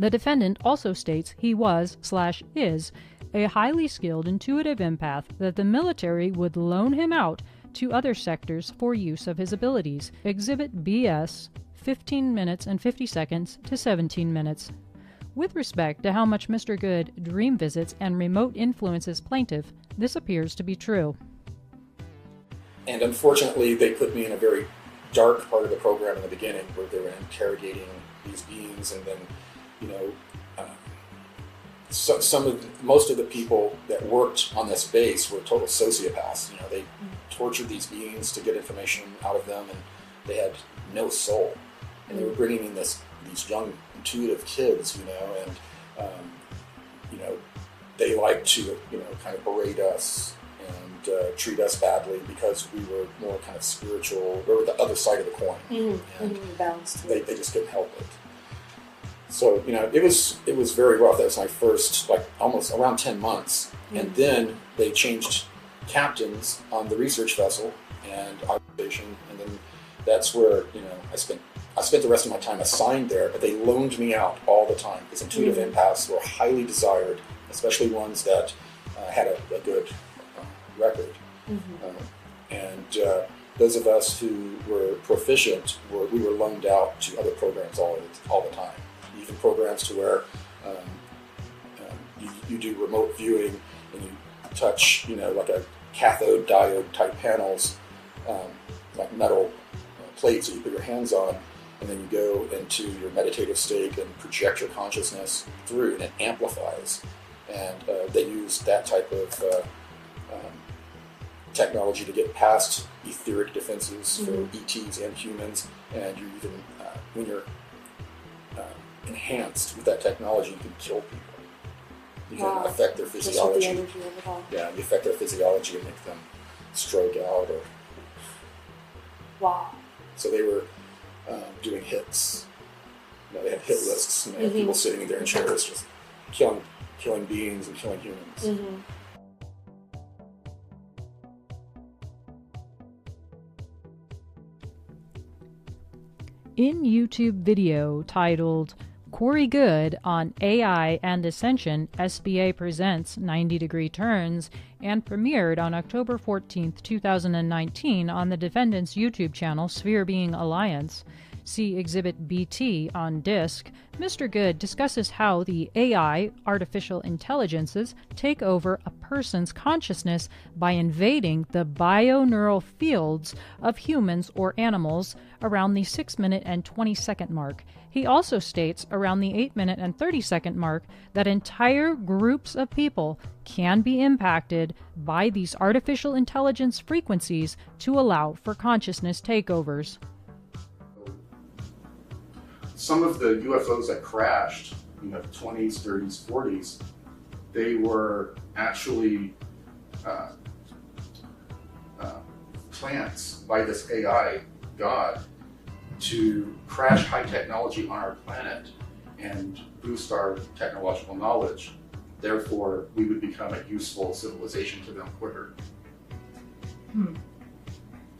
The defendant also states he was/is a highly skilled intuitive empath that the military would loan him out to other sectors for use of his abilities. Exhibit BS, 15 minutes and 50 seconds to 17 minutes. With respect to how much Mr. Good dream visits and remote influences plaintiff, this appears to be true. And unfortunately, they put me in a very dark part of the program in the beginning where they were interrogating these beings, and then, most of the people that worked on this base were total sociopaths. They tortured these beings to get information out of them, and they had no soul. And they were bringing in these young, intuitive kids, and they liked to, kind of berate us and treat us badly because we were more kind of spiritual. We were the other side of the coin, and balanced. They just couldn't help it. So, it was very rough. That was my first, almost around 10 months. And then they changed captains on the research vessel and occupation. And then that's where, I spent the rest of my time assigned there, but they loaned me out all the time. Because intuitive empaths were highly desired, especially ones that had a good record. And those of us who were proficient, we were loaned out to other programs all the time. Even programs to where you do remote viewing and you touch, like a cathode diode type panels, like metal plates that you put your hands on, and then you go into your meditative state and project your consciousness through, and it amplifies. And they use that type of technology to get past etheric defenses for ETs and humans, and you even, when you're enhanced with that technology, you can kill people. You can affect their physiology. Just with the energy of it all. Yeah, you affect their physiology and make them stroke out. Wow. So they were doing hits. They had hit lists. And they had people sitting in their chairs just killing beings and killing humans. In YouTube video titled Corey Good on AI and Ascension, SBA Presents 90 Degree Turns, and premiered on October 14, 2019 on the defendant's YouTube channel, Sphere Being Alliance. See Exhibit BT on disc. Mr. Good discusses how the AI, artificial intelligences, take over a person's consciousness by invading the bioneural fields of humans or animals around the 6-minute and 20-second mark. He also states around the 8-minute and 30-second mark that entire groups of people can be impacted by these artificial intelligence frequencies to allow for consciousness takeovers. Some of the UFOs that crashed, 20s, 30s, 40s, they were actually plants by this AI god to crash high technology on our planet and boost our technological knowledge. Therefore, we would become a useful civilization to them quicker.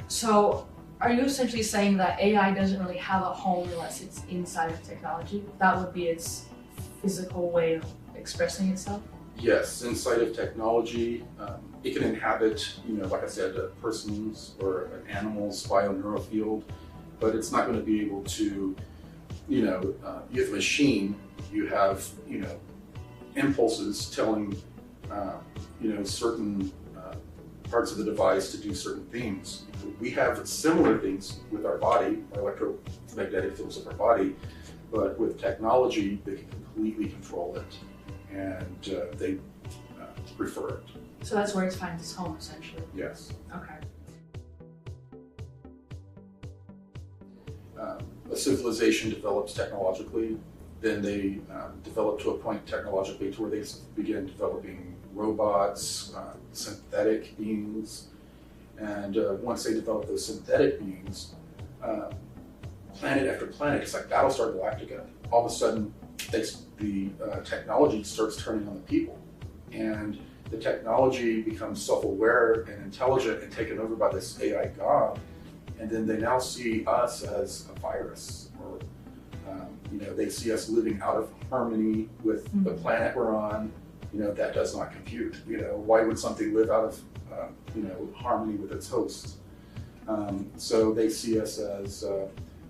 So, are you essentially saying that AI doesn't really have a home unless it's inside of technology? That would be its physical way of expressing itself? Yes, inside of technology, it can inhabit, like I said, a person's or an animal's bioneural field, but it's not going to be able to, you have a machine, you have, impulses telling, certain parts of the device to do certain things. We have similar things with our body, our electromagnetic fields of our body, but with technology, they can completely control it, and they prefer it. So that's where it finds its home, essentially? Yes. Okay. A civilization develops technologically, then they develop to a point technologically to where they begin developing robots, synthetic beings, and once they develop those synthetic beings, planet after planet, it's like Battlestar Galactica. All of a sudden, the technology starts turning on the people, and the technology becomes self-aware and intelligent and taken over by this AI god, and then they now see us as a virus or They see us living out of harmony with the planet we're on. That does not compute. Why would something live out of harmony with its host? So they see us as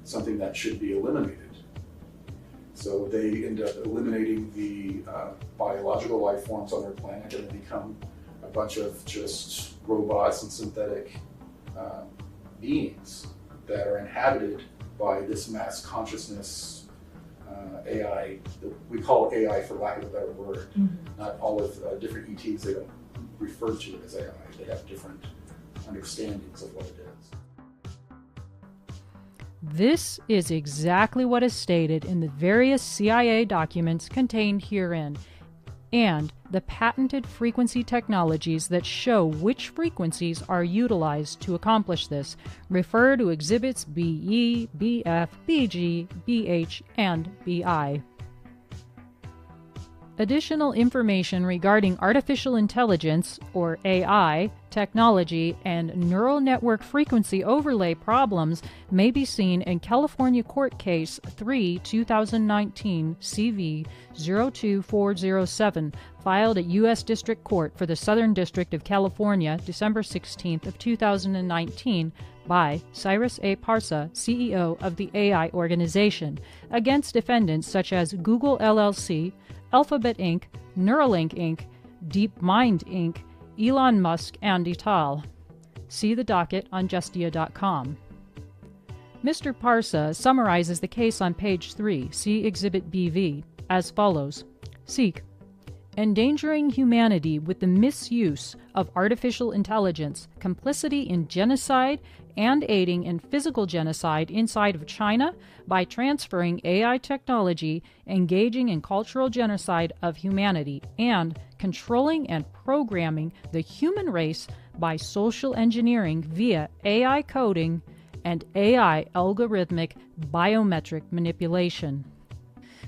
something that should be eliminated. So they end up eliminating the biological life forms on their planet, and they become a bunch of just robots and synthetic beings that are inhabited by this mass consciousness AI. We call it AI for lack of a better word. Not all of different ETs, they don't refer to it as AI. They have different understandings of what it is. This is exactly what is stated in the various CIA documents contained herein, and the patented frequency technologies that show which frequencies are utilized to accomplish this. Refer to Exhibits BE, BF, BG, BH, and BI. Additional information regarding artificial intelligence, or AI, technology, and neural network frequency overlay problems may be seen in California Court Case 3-2019 CV 02407, filed at U.S. District Court for the Southern District of California, December 16th of 2019, by Cyrus A. Parsa, CEO of the AI organization, against defendants such as Google LLC, Alphabet Inc., Neuralink Inc., DeepMind Inc., Elon Musk, and et al. See the docket on justia.com. Mr. Parsa summarizes the case on page 3, see Exhibit BV, as follows. Seek. Endangering humanity with the misuse of artificial intelligence, complicity in genocide, and aiding in physical genocide inside of China by transferring AI technology, engaging in cultural genocide of humanity, and controlling and programming the human race by social engineering via AI coding and AI algorithmic biometric manipulation.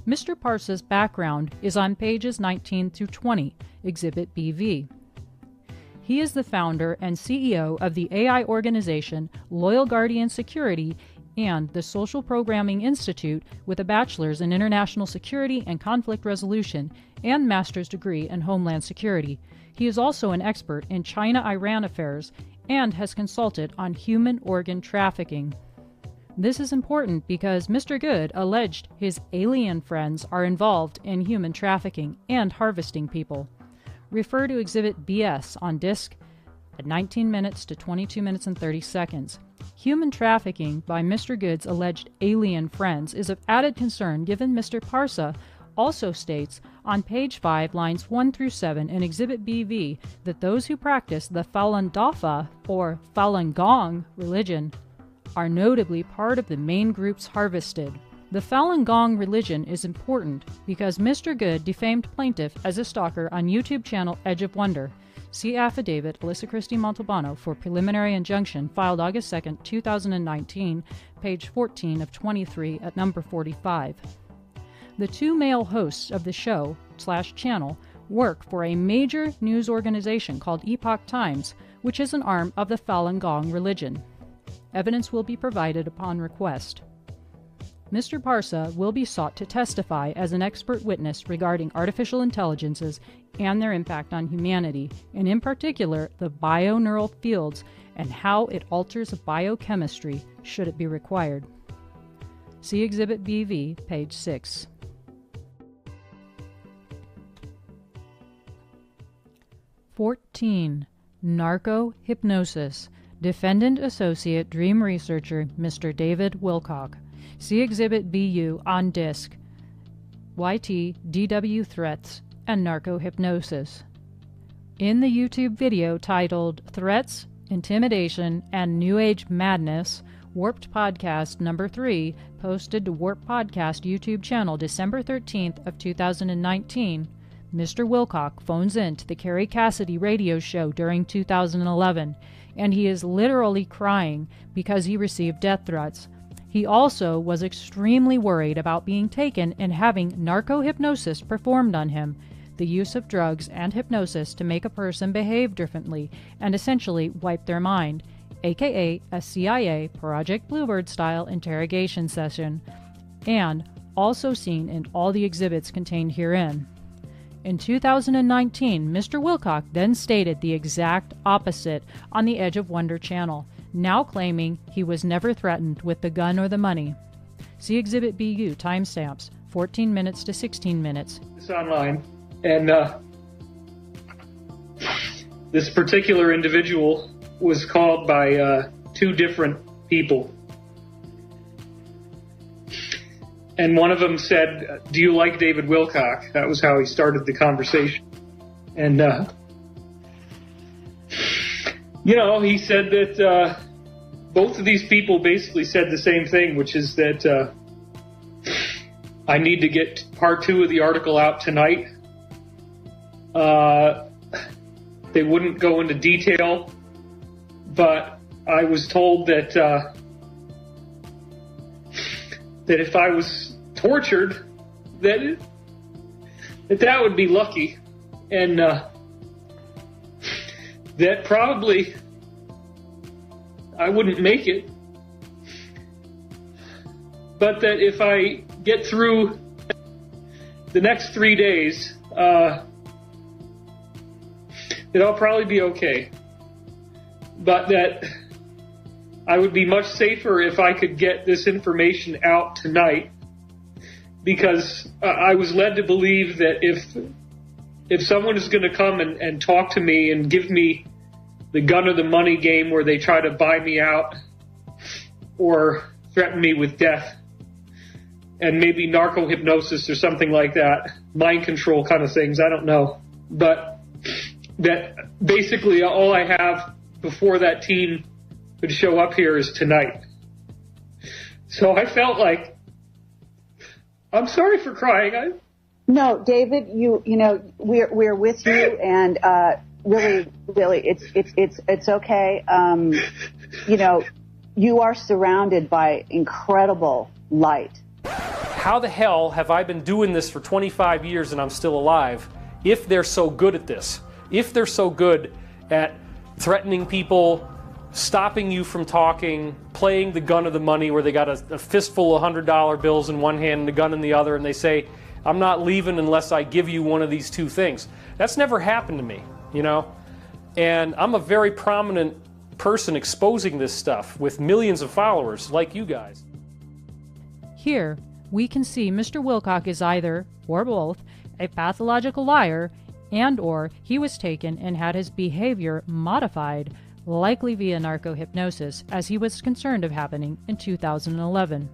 Mr. Parsa's background is on pages 19 through 20, Exhibit BV. He is the founder and CEO of the AI organization Loyal Guardian Security and the Social Programming Institute, with a bachelor's in international security and conflict resolution and master's degree in homeland security. He is also an expert in China-Iran affairs and has consulted on human organ trafficking. This is important because Mr. Good alleged his alien friends are involved in human trafficking and harvesting people. Refer to Exhibit BS on disc at 19 minutes to 22 minutes and 30 seconds. Human trafficking by Mr. Good's alleged alien friends is of added concern given Mr. Parsa also states on page 5, lines 1 through 7 in Exhibit BV that those who practice the Falun Dafa or Falun Gong religion are notably part of the main groups harvested. The Falun Gong religion is important because Mr. Good defamed plaintiff as a stalker on YouTube channel Edge of Wonder. See affidavit Alyssa Christie Montalbano for preliminary injunction filed August 2, 2019, page 14 of 23 at number 45. The two male hosts of the show/channel work for a major news organization called Epoch Times, which is an arm of the Falun Gong religion. Evidence will be provided upon request. Mr. Parsa will be sought to testify as an expert witness regarding artificial intelligences and their impact on humanity, and in particular the bioneural fields and how it alters biochemistry should it be required. See Exhibit BV, page 6. Narco-hypnosis. Defendant Associate Dream Researcher Mr. David Wilcock. See Exhibit BU on disc. YT DW Threats and Narco-Hypnosis. In the YouTube video titled Threats, Intimidation, and New Age Madness, Warped Podcast number 3, posted to Warped Podcast YouTube channel December 13th of 2019, Mr. Wilcock phones in to the Carrie Cassidy radio show during 2011, and he is literally crying because he received death threats. He also was extremely worried about being taken and having narco-hypnosis performed on him, the use of drugs and hypnosis to make a person behave differently and essentially wipe their mind, aka a CIA Project Bluebird style interrogation session, and also seen in all the exhibits contained herein. In 2019, Mr. Wilcock then stated the exact opposite on the Edge of Wonder channel, now claiming he was never threatened with the gun or the money. See Exhibit BU timestamps, 14 minutes to 16 minutes. It's online, and this particular individual was called by 2 different people. And one of them said, "Do you like David Wilcock?" That was how he started the conversation. And, he said that both of these people basically said the same thing, which is that I need to get part 2 of the article out tonight. They wouldn't go into detail, but I was told that that if I was tortured, that would be lucky, and that probably I wouldn't make it, but that if I get through the next 3 days, that I'll probably be okay, but that I would be much safer if I could get this information out tonight, because I was led to believe that if someone is going to come and talk to me and give me the gun or the money game where they try to buy me out or threaten me with death and maybe narco-hypnosis or something like that, mind control kind of things, I don't know, but that basically all I have before that team would show up here is tonight. So I felt like, I'm sorry for crying. No, David, we're with you, and really, it's okay. You are surrounded by incredible light. How the hell have I been doing this for 25 years and I'm still alive if they're so good at this? If they're so good at threatening people, stopping you from talking, playing the gun or the money where they got a fistful of $100 bills in one hand and a gun in the other, and they say, "I'm not leaving unless I give you one of these 2 things." That's never happened to me, And I'm a very prominent person exposing this stuff with millions of followers like you guys. Here, we can see Mr. Wilcock is either, or both, a pathological liar and or he was taken and had his behavior modified, likely via narco-hypnosis, as he was concerned of happening in 2011.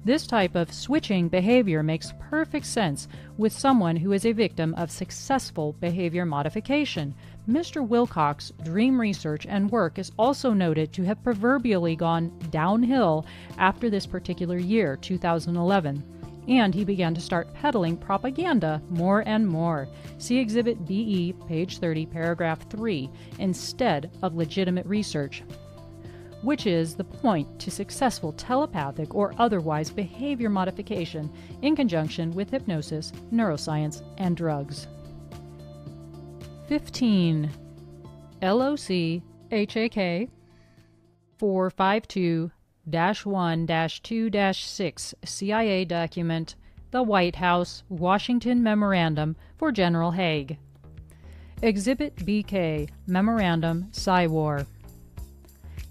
This type of switching behavior makes perfect sense with someone who is a victim of successful behavior modification. Mr. Wilcock's dream research and work is also noted to have proverbially gone downhill after this particular year, 2011, and he began to start peddling propaganda more and more. See Exhibit BE, page 30, paragraph 3, instead of legitimate research, which is the point to successful telepathic or otherwise behavior modification in conjunction with hypnosis, neuroscience, and drugs. 15. LOC HAK 452-1-2-6 CIA document, the White House Washington Memorandum for General Haig. Exhibit BK, Memorandum Psywar.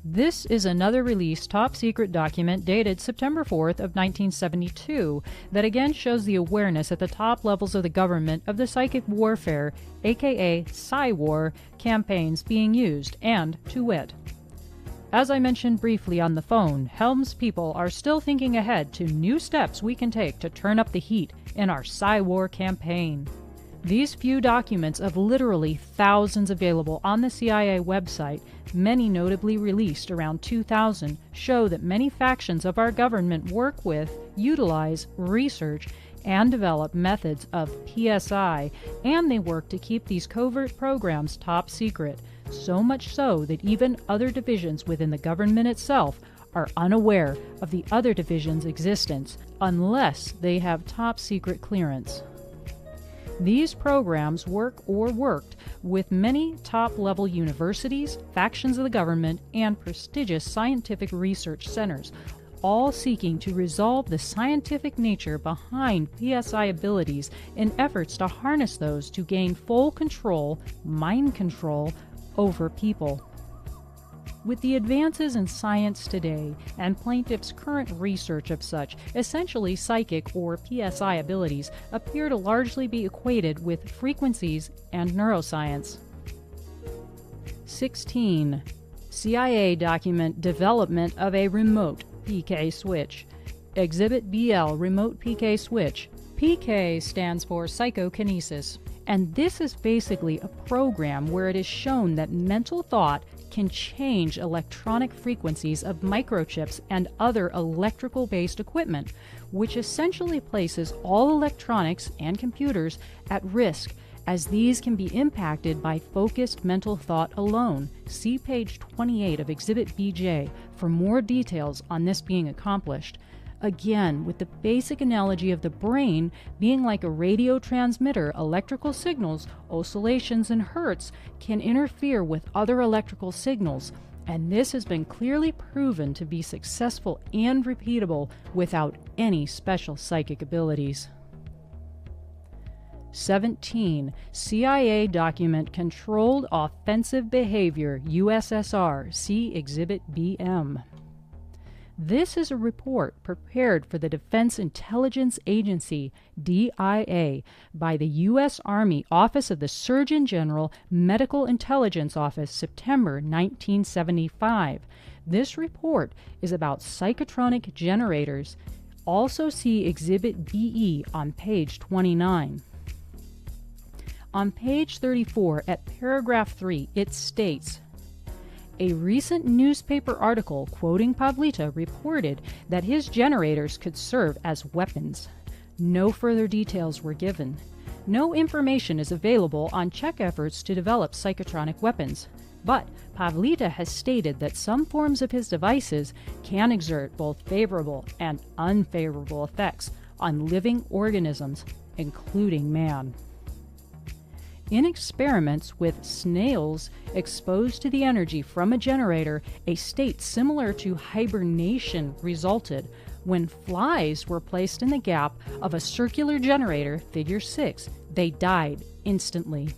This is another released top-secret document dated September 4th of 1972 that again shows the awareness at the top levels of the government of the psychic warfare, aka Psywar, campaigns being used, and to wit. As I mentioned briefly on the phone, Helm's people are still thinking ahead to new steps we can take to turn up the heat in our Psywar campaign. These few documents of literally thousands available on the CIA website, many notably released around 2000, show that many factions of our government work with, utilize, research, and develop methods of PSI, and they work to keep these covert programs top secret, so much so that even other divisions within the government itself are unaware of the other division's existence unless they have top secret clearance. These programs work or worked with many top-level universities, factions of the government, and prestigious scientific research centers, all seeking to resolve the scientific nature behind PSI abilities in efforts to harness those to gain full control, mind control, over people. With the advances in science today and plaintiffs' current research of such, essentially psychic or PSI abilities appear to largely be equated with frequencies and neuroscience. 16. CIA document development of a remote PK switch. Exhibit BL Remote PK Switch. PK stands for psychokinesis, and this is basically a program where it is shown that mental thought can change electronic frequencies of microchips and other electrical-based equipment, which essentially places all electronics and computers at risk, as these can be impacted by focused mental thought alone. See page 28 of Exhibit BJ for more details on this being accomplished. Again, with the basic analogy of the brain being like a radio transmitter, electrical signals, oscillations, and hertz can interfere with other electrical signals, and this has been clearly proven to be successful and repeatable without any special psychic abilities. 17. CIA document Controlled Offensive Behavior, USSR. See Exhibit BM. This is a report prepared for the Defense Intelligence Agency, DIA, by the U.S. Army Office of the Surgeon General Medical Intelligence Office, September 1975. This report is about psychotronic generators. Also see Exhibit BE on page 29. On page 34, at paragraph 3, it states, a recent newspaper article quoting Pavlita reported that his generators could serve as weapons. No further details were given. No information is available on Czech efforts to develop psychotronic weapons, but Pavlita has stated that some forms of his devices can exert both favorable and unfavorable effects on living organisms, including man. In experiments with snails exposed to the energy from a generator, a state similar to hibernation resulted when flies were placed in the gap of a circular generator, figure 6. They died instantly.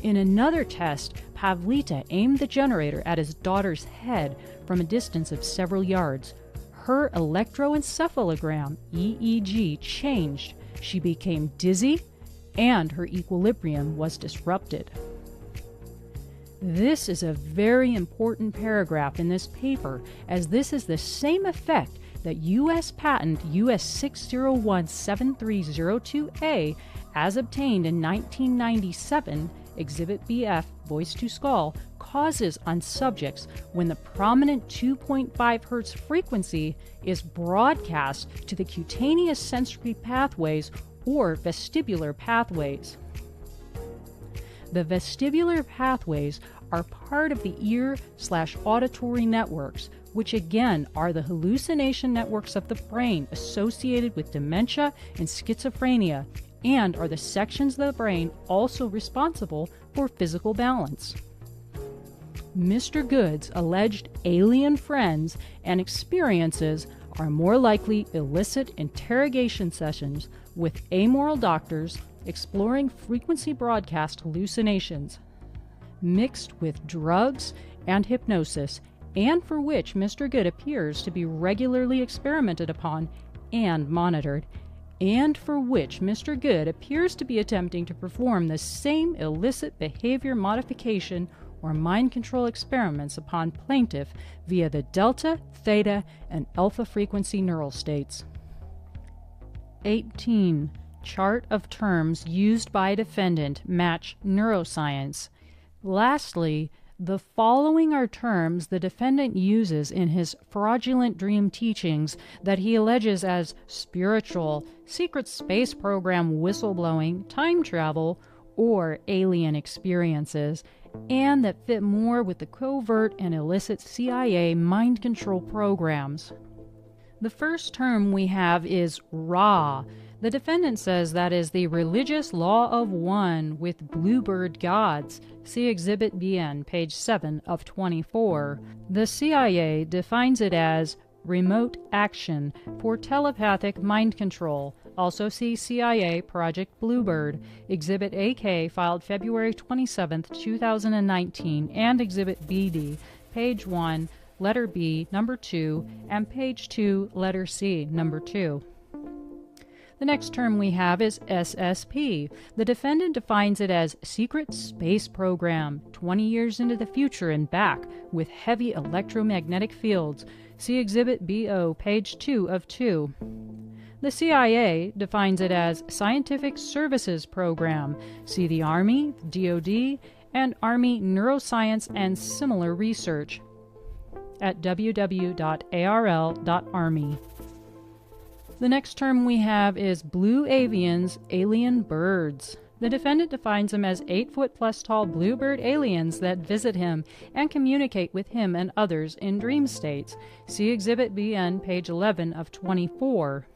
In another test, Pavlita aimed the generator at his daughter's head from a distance of several yards. Her electroencephalogram, EEG, changed. She became dizzy, and her equilibrium was disrupted. This is a very important paragraph in this paper, as this is the same effect that U.S. Patent US 6017302A, as obtained in 1997, Exhibit BF, Voice to Skull, causes on subjects when the prominent 2.5 Hz frequency is broadcast to the cutaneous sensory pathways or vestibular pathways. The vestibular pathways are part of the ear/auditory networks, which again are the hallucination networks of the brain associated with dementia and schizophrenia, and are the sections of the brain also responsible for physical balance. Mr. Good's alleged alien friends and experiences are more likely illicit interrogation sessions with amoral doctors exploring frequency broadcast hallucinations, mixed with drugs and hypnosis, and for which Mr. Good appears to be regularly experimented upon and monitored, and for which Mr. Good appears to be attempting to perform the same illicit behavior modification or mind control experiments upon plaintiff via the delta, theta, and alpha frequency neural states. 18. Chart of terms used by defendant match neuroscience. Lastly, the following are terms the defendant uses in his fraudulent dream teachings that he alleges as spiritual, secret space program whistleblowing, time travel, or alien experiences, and that fit more with the covert and illicit CIA mind control programs. The first term we have is Ra. The defendant says that is the religious law of one with bluebird gods. See Exhibit BN, page 7 of 24. The CIA defines it as remote action for telepathic mind control. Also see CIA Project Bluebird, Exhibit AK, filed February 27, 2019, and Exhibit BD, page 1, letter B, number 2, and page 2, letter C, number 2. The next term we have is SSP. The defendant defines it as Secret Space Program, 20 years into the future and back, with heavy electromagnetic fields. See Exhibit BO, page 2 of 2. The CIA defines it as Scientific Services Program. See the Army, DoD, and Army Neuroscience and Similar Research at www.arl.army. The next term we have is Blue Avians, Alien Birds. The defendant defines them as 8-foot-plus tall bluebird aliens that visit him and communicate with him and others in dream states. See Exhibit BN, page 11 of 24.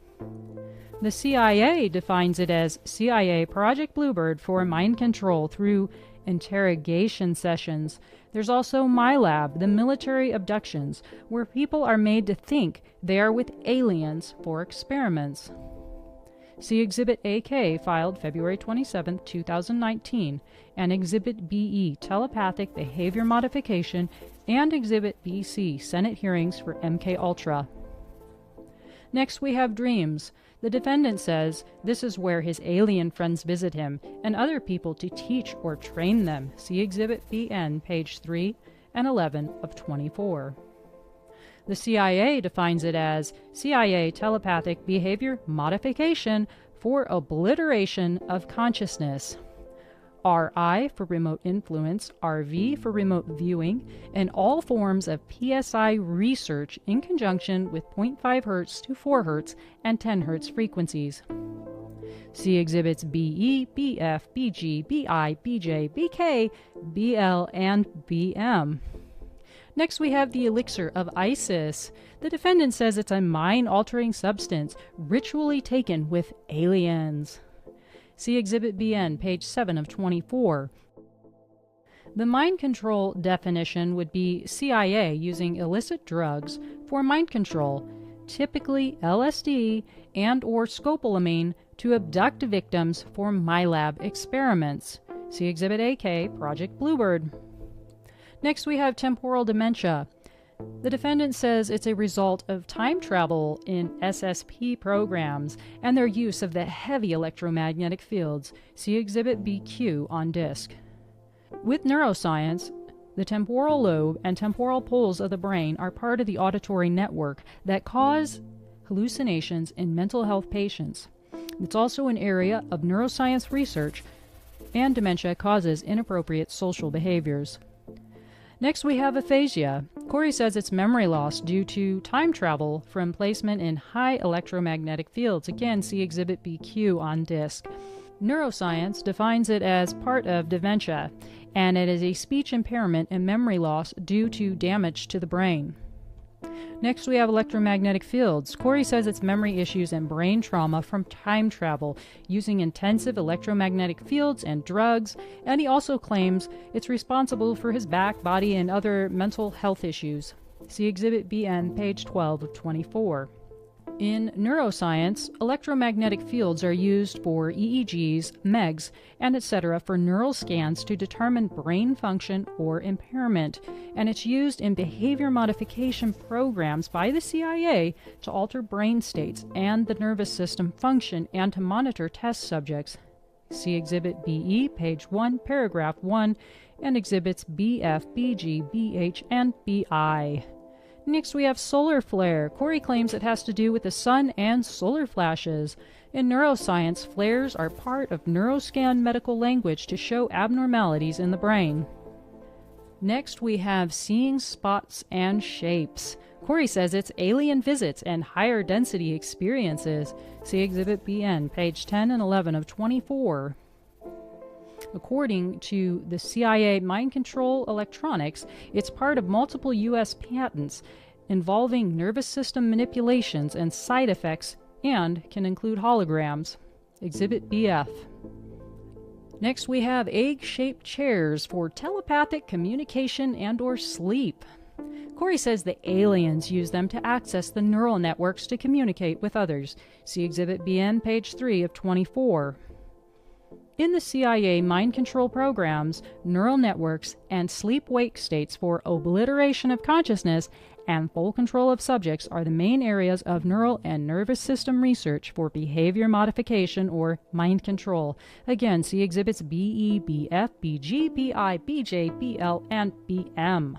The CIA defines it as CIA Project Bluebird for mind control through interrogation sessions. There's also Milab, the military abductions, where people are made to think they are with aliens for experiments. See Exhibit AK, filed February 27, 2019, and Exhibit BE, telepathic behavior modification, and Exhibit BC, Senate hearings for MKUltra. Next we have dreams. The defendant says this is where his alien friends visit him and other people to teach or train them. See Exhibit BN, page 3 and 11 of 24. The CIA defines it as CIA telepathic behavior modification for obliteration of consciousness. RI for remote influence, RV for remote viewing, and all forms of PSI research in conjunction with 0.5 Hz to 4 Hz and 10 Hz frequencies. See Exhibits BE, BF, BG, BI, BJ, BK, BL, and BM. Next we have the elixir of Isis. The defendant says it's a mind-altering substance ritually taken with aliens. See Exhibit BN, page 7 of 24. The mind control definition would be CIA using illicit drugs for mind control, typically LSD and or scopolamine, to abduct victims for Milab experiments. See Exhibit AK, Project Bluebird. Next we have temporal dementia. The defendant says it's a result of time travel in SSP programs and their use of the heavy electromagnetic fields. See Exhibit BQ on disc. With neuroscience, the temporal lobe and temporal poles of the brain are part of the auditory network that cause hallucinations in mental health patients. It's also an area of neuroscience research, and dementia causes inappropriate social behaviors. Next we have aphasia. Corey says it's memory loss due to time travel from placement in high electromagnetic fields. Again, see Exhibit BQ on disc. Neuroscience defines it as part of dementia, and it is a speech impairment and memory loss due to damage to the brain. Next we have electromagnetic fields. Corey says it's memory issues and brain trauma from time travel using intensive electromagnetic fields and drugs, and he also claims it's responsible for his back, body, and other mental health issues. See Exhibit BN, page 12 of 24. In neuroscience, electromagnetic fields are used for EEGs, MEGs, and etc. for neural scans to determine brain function or impairment, and it's used in behavior modification programs by the CIA to alter brain states and the nervous system function and to monitor test subjects. See Exhibit BE, page 1, paragraph 1, and Exhibits BF, BG, BH, and BI. Next we have solar flare. Corey claims it has to do with the sun and solar flashes. In neuroscience, flares are part of neuroscan medical language to show abnormalities in the brain. Next we have seeing spots and shapes. Corey says it's alien visits and higher density experiences. See Exhibit BN, page 10 and 11 of 24. According to the CIA Mind Control Electronics, it's part of multiple U.S. patents involving nervous system manipulations and side effects, and can include holograms. Exhibit BF. Next we have egg-shaped chairs for telepathic communication and or sleep. Corey says the aliens use them to access the neural networks to communicate with others. See Exhibit BN, page 3 of 24. In the CIA mind control programs, neural networks, and sleep-wake states for obliteration of consciousness and full control of subjects are the main areas of neural and nervous system research for behavior modification or mind control. Again, see Exhibits BE, BF, BG, BI, BJ, BL, and BM.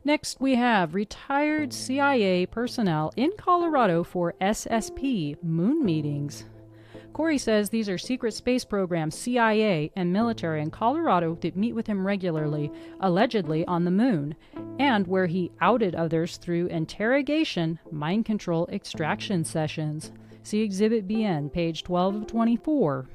Next, we have retired CIA personnel in Colorado for SSP moon meetings. Corey says these are secret space programs CIA and military in Colorado that meet with him regularly, allegedly on the moon, and where he outed others through interrogation, mind control extraction sessions. See Exhibit BN, page 12 of 24.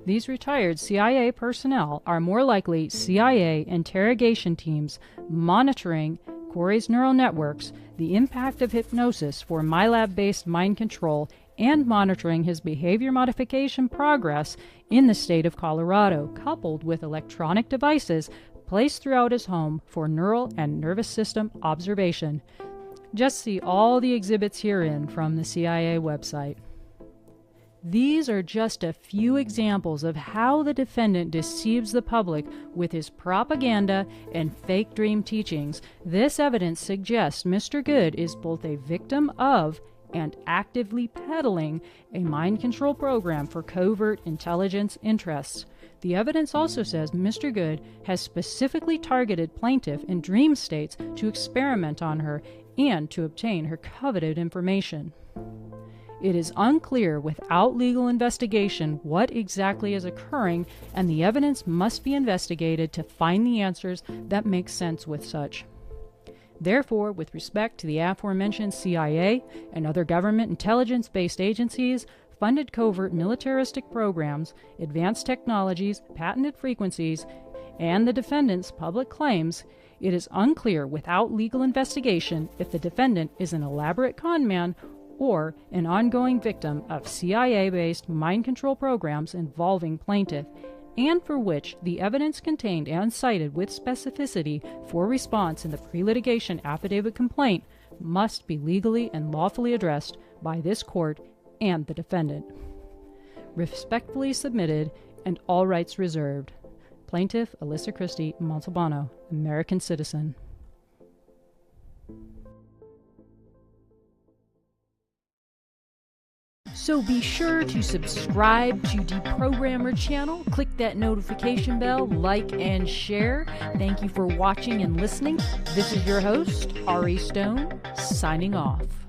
These retired CIA personnel are more likely CIA interrogation teams monitoring Corey's neural networks, the impact of hypnosis for Milab-based mind control, and monitoring his behavior modification progress in the state of Colorado, coupled with electronic devices placed throughout his home for neural and nervous system observation. Just see all the exhibits herein from the CIA website. These are just a few examples of how the defendant deceives the public with his propaganda and fake dream teachings. This evidence suggests Mr. Good is both a victim of and actively peddling a mind control program for covert intelligence interests. The evidence also says Mr. Good has specifically targeted plaintiff in dream states to experiment on her and to obtain her coveted information. It is unclear without legal investigation what exactly is occurring, and the evidence must be investigated to find the answers that make sense with such. Therefore, with respect to the aforementioned CIA and other government intelligence-based agencies, funded covert militaristic programs, advanced technologies, patented frequencies, and the defendant's public claims, it is unclear without legal investigation if the defendant is an elaborate conman or an ongoing victim of CIA-based mind control programs involving plaintiff, and for which the evidence contained and cited with specificity for response in the pre-litigation affidavit complaint must be legally and lawfully addressed by this court and the defendant. Respectfully submitted and all rights reserved. Plaintiff Alyssa Christie Montalbano, American citizen. So be sure to subscribe to Deprogrammer channel, click that notification bell, like and share. Thank you for watching and listening. This is your host, Ari Stone, signing off.